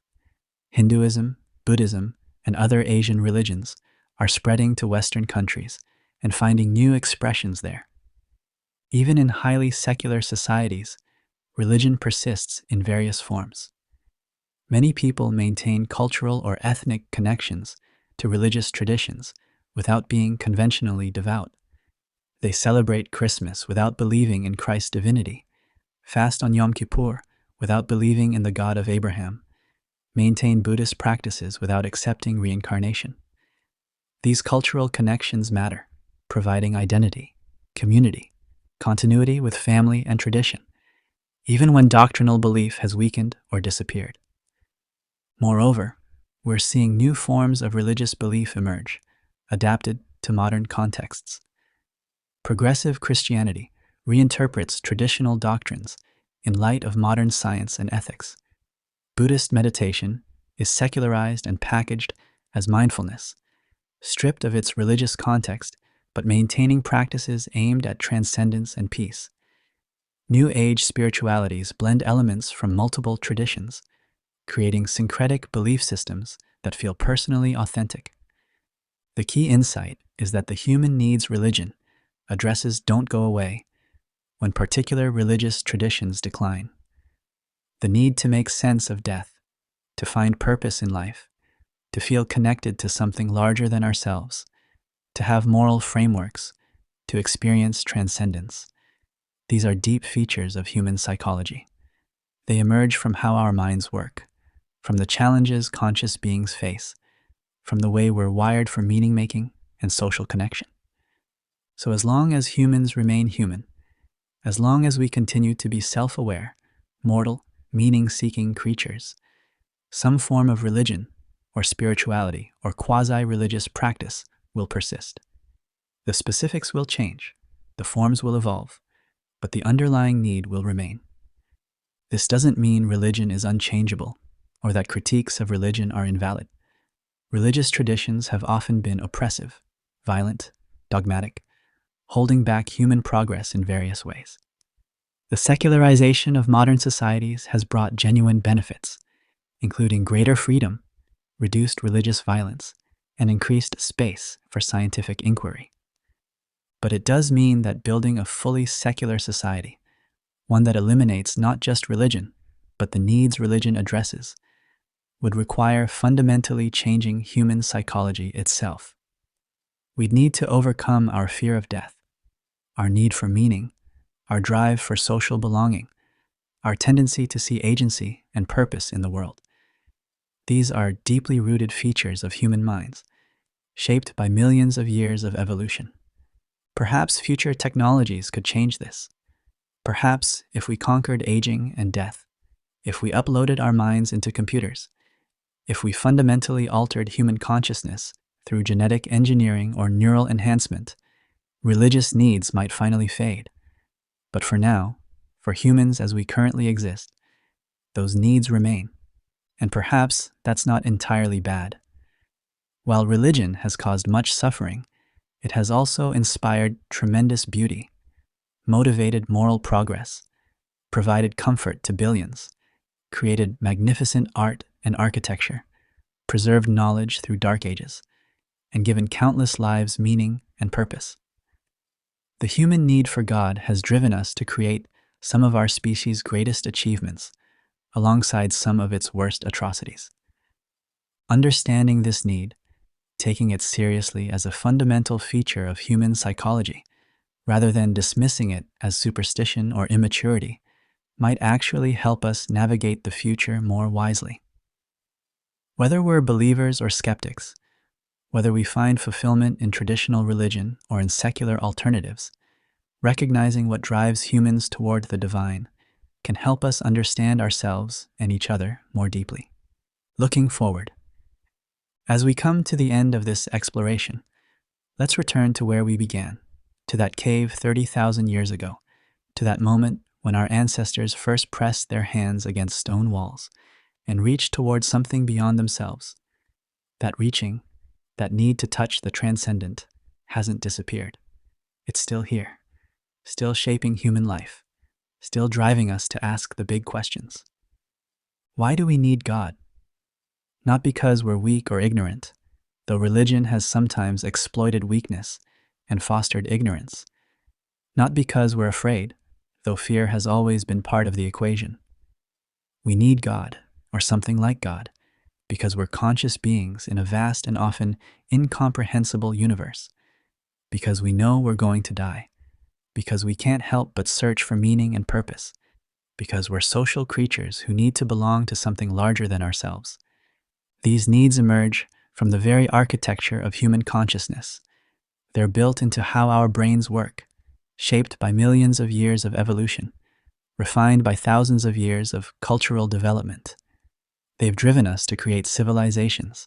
Hinduism, Buddhism, and other Asian religions are spreading to Western countries and finding new expressions there. Even in highly secular societies, religion persists in various forms. Many people maintain cultural or ethnic connections to religious traditions without being conventionally devout. They celebrate Christmas without believing in Christ's divinity, fast on Yom Kippur without believing in the God of Abraham, maintain Buddhist practices without accepting reincarnation. These cultural connections matter, providing identity, community, continuity with family and tradition, even when doctrinal belief has weakened or disappeared. Moreover, we're seeing new forms of religious belief emerge, adapted to modern contexts. Progressive Christianity reinterprets traditional doctrines in light of modern science and ethics. Buddhist meditation is secularized and packaged as mindfulness, stripped of its religious context but maintaining practices aimed at transcendence and peace. New Age spiritualities blend elements from multiple traditions, creating syncretic belief systems that feel personally authentic. The key insight is that the human needs religion addresses don't go away when particular religious traditions decline. The need to make sense of death, to find purpose in life, to feel connected to something larger than ourselves, to have moral frameworks, to experience transcendence. These are deep features of human psychology. They emerge from how our minds work, from the challenges conscious beings face, from the way we're wired for meaning-making and social connection. So as long as humans remain human, as long as we continue to be self-aware, mortal, meaning-seeking creatures, some form of religion or spirituality or quasi-religious practice will persist. The specifics will change, the forms will evolve, but the underlying need will remain. This doesn't mean religion is unchangeable or that critiques of religion are invalid. Religious traditions have often been oppressive, violent, dogmatic, holding back human progress in various ways. The secularization of modern societies has brought genuine benefits, including greater freedom, reduced religious violence, and increased space for scientific inquiry. But it does mean that building a fully secular society, one that eliminates not just religion, but the needs religion addresses, would require fundamentally changing human psychology itself. We'd need to overcome our fear of death, our need for meaning, our drive for social belonging, our tendency to see agency and purpose in the world. These are deeply rooted features of human minds, shaped by millions of years of evolution. Perhaps future technologies could change this. Perhaps if we conquered aging and death, if we uploaded our minds into computers, if we fundamentally altered human consciousness through genetic engineering or neural enhancement, religious needs might finally fade. But for now, for humans as we currently exist, those needs remain. And perhaps that's not entirely bad. While religion has caused much suffering, it has also inspired tremendous beauty, motivated moral progress, provided comfort to billions, created magnificent art and architecture, preserved knowledge through dark ages, and given countless lives meaning and purpose. The human need for God has driven us to create some of our species' greatest achievements, alongside some of its worst atrocities. Understanding this need, taking it seriously as a fundamental feature of human psychology, rather than dismissing it as superstition or immaturity, might actually help us navigate the future more wisely. Whether we're believers or skeptics, whether we find fulfillment in traditional religion or in secular alternatives, recognizing what drives humans toward the divine can help us understand ourselves and each other more deeply. Looking forward. As we come to the end of this exploration, let's return to where we began, to that cave 30,000 years ago, to that moment when our ancestors first pressed their hands against stone walls and reached towards something beyond themselves. That reaching, that need to touch the transcendent, hasn't disappeared. It's still here, still shaping human life, still driving us to ask the big questions. Why do we need God? Not because we're weak or ignorant, though religion has sometimes exploited weakness and fostered ignorance. Not because we're afraid, though fear has always been part of the equation. We need God, or something like God, because we're conscious beings in a vast and often incomprehensible universe, because we know we're going to die, because we can't help but search for meaning and purpose, because we're social creatures who need to belong to something larger than ourselves. These needs emerge from the very architecture of human consciousness. They're built into how our brains work, shaped by millions of years of evolution, refined by thousands of years of cultural development. They've driven us to create civilizations,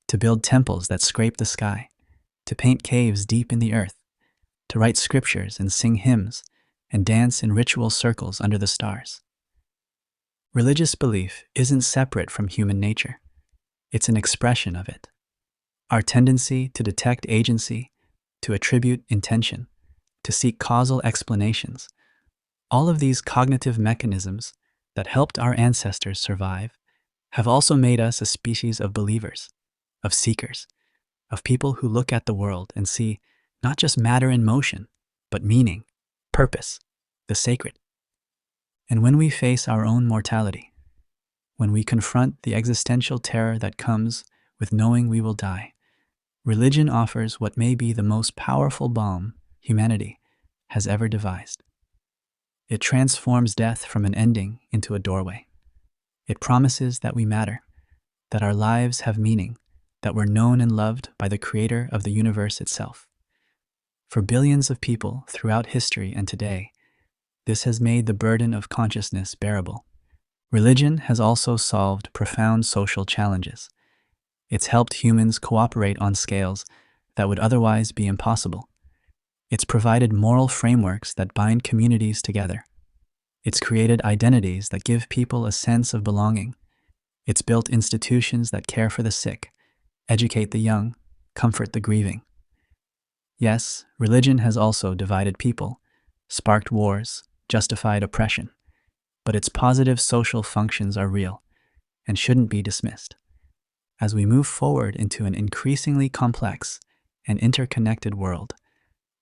to build temples that scrape the sky, to paint caves deep in the earth, to write scriptures and sing hymns and dance in ritual circles under the stars. Religious belief isn't separate from human nature. It's an expression of it. Our tendency to detect agency, to attribute intention, to seek causal explanations, all of these cognitive mechanisms that helped our ancestors survive have also made us a species of believers, of seekers, of people who look at the world and see not just matter in motion, but meaning, purpose, the sacred. And when we face our own mortality, when we confront the existential terror that comes with knowing we will die, religion offers what may be the most powerful balm humanity has ever devised. It transforms death from an ending into a doorway. It promises that we matter, that our lives have meaning, that we're known and loved by the creator of the universe itself. For billions of people throughout history and today, this has made the burden of consciousness bearable. Religion has also solved profound social challenges. It's helped humans cooperate on scales that would otherwise be impossible. It's provided moral frameworks that bind communities together. It's created identities that give people a sense of belonging. It's built institutions that care for the sick, educate the young, comfort the grieving. Yes, religion has also divided people, sparked wars, justified oppression, but its positive social functions are real and shouldn't be dismissed. As we move forward into an increasingly complex and interconnected world,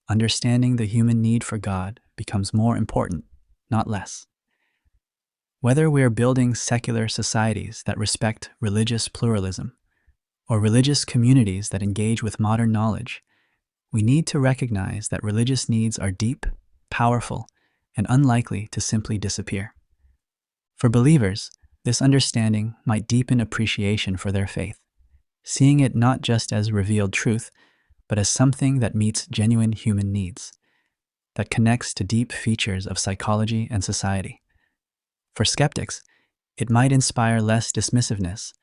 understanding the human need for God becomes more important, not less. Whether we're building secular societies that respect religious pluralism or religious communities that engage with modern knowledge, we need to recognize that religious needs are deep, powerful, and unlikely to simply disappear. For believers, this understanding might deepen appreciation for their faith, seeing it not just as revealed truth, but as something that meets genuine human needs, that connects to deep features of psychology and society. For skeptics, it might inspire less dismissiveness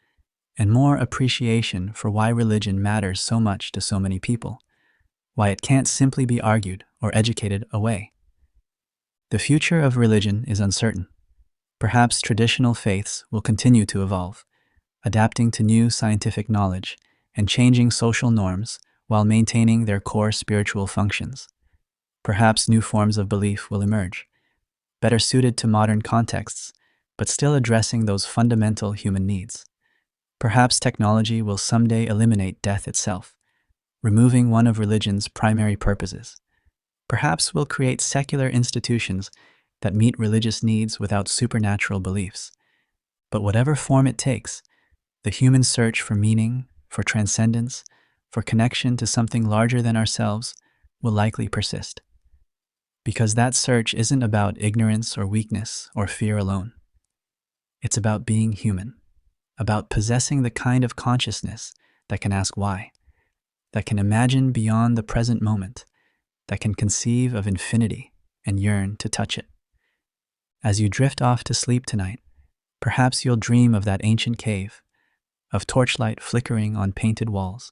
and more appreciation for why religion matters so much to so many people, why it can't simply be argued or educated away. The future of religion is uncertain. Perhaps traditional faiths will continue to evolve, adapting to new scientific knowledge and changing social norms while maintaining their core spiritual functions. Perhaps new forms of belief will emerge, better suited to modern contexts, but still addressing those fundamental human needs. Perhaps technology will someday eliminate death itself, removing one of religion's primary purposes. Perhaps we'll create secular institutions that meet religious needs without supernatural beliefs. But whatever form it takes, the human search for meaning, for transcendence, for connection to something larger than ourselves will likely persist. Because that search isn't about ignorance or weakness or fear alone. It's about being human, about possessing the kind of consciousness that can ask why, that can imagine beyond the present moment, that can conceive of infinity and yearn to touch it. As you drift off to sleep tonight, perhaps you'll dream of that ancient cave, of torchlight flickering on painted walls,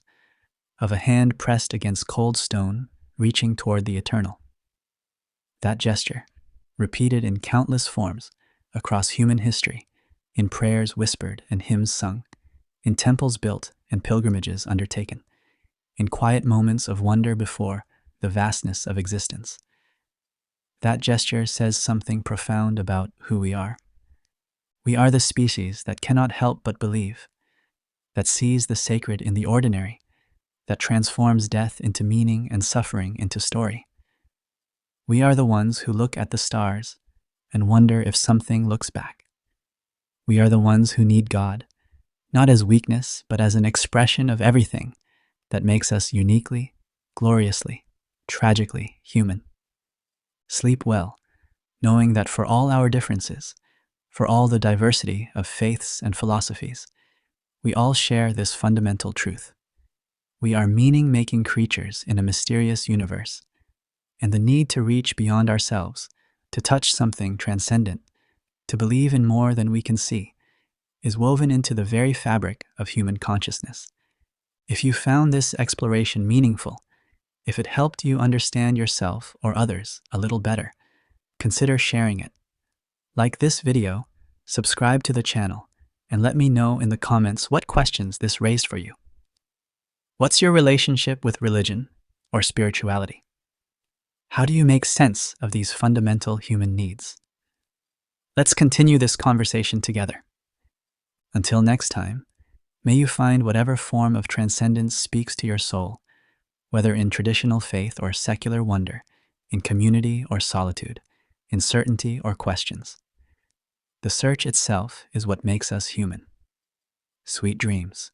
of a hand pressed against cold stone reaching toward the eternal. That gesture, repeated in countless forms across human history, in prayers whispered and hymns sung, in temples built and pilgrimages undertaken, in quiet moments of wonder before the vastness of existence. That gesture says something profound about who we are. We are the species that cannot help but believe, that sees the sacred in the ordinary, that transforms death into meaning and suffering into story. We are the ones who look at the stars and wonder if something looks back. We are the ones who need God, not as weakness, but as an expression of everything that makes us uniquely, gloriously, tragically human. Sleep well, knowing that for all our differences, for all the diversity of faiths and philosophies, we all share this fundamental truth. We are meaning-making creatures in a mysterious universe, and the need to reach beyond ourselves, to touch something transcendent, to believe in more than we can see, is woven into the very fabric of human consciousness. If you found this exploration meaningful, if it helped you understand yourself or others a little better, consider sharing it. Like this video, subscribe to the channel, and let me know in the comments what questions this raised for you. What's your relationship with religion or spirituality? How do you make sense of these fundamental human needs? Let's continue this conversation together. Until next time, may you find whatever form of transcendence speaks to your soul, whether in traditional faith or secular wonder, in community or solitude, in certainty or questions. The search itself is what makes us human. Sweet dreams.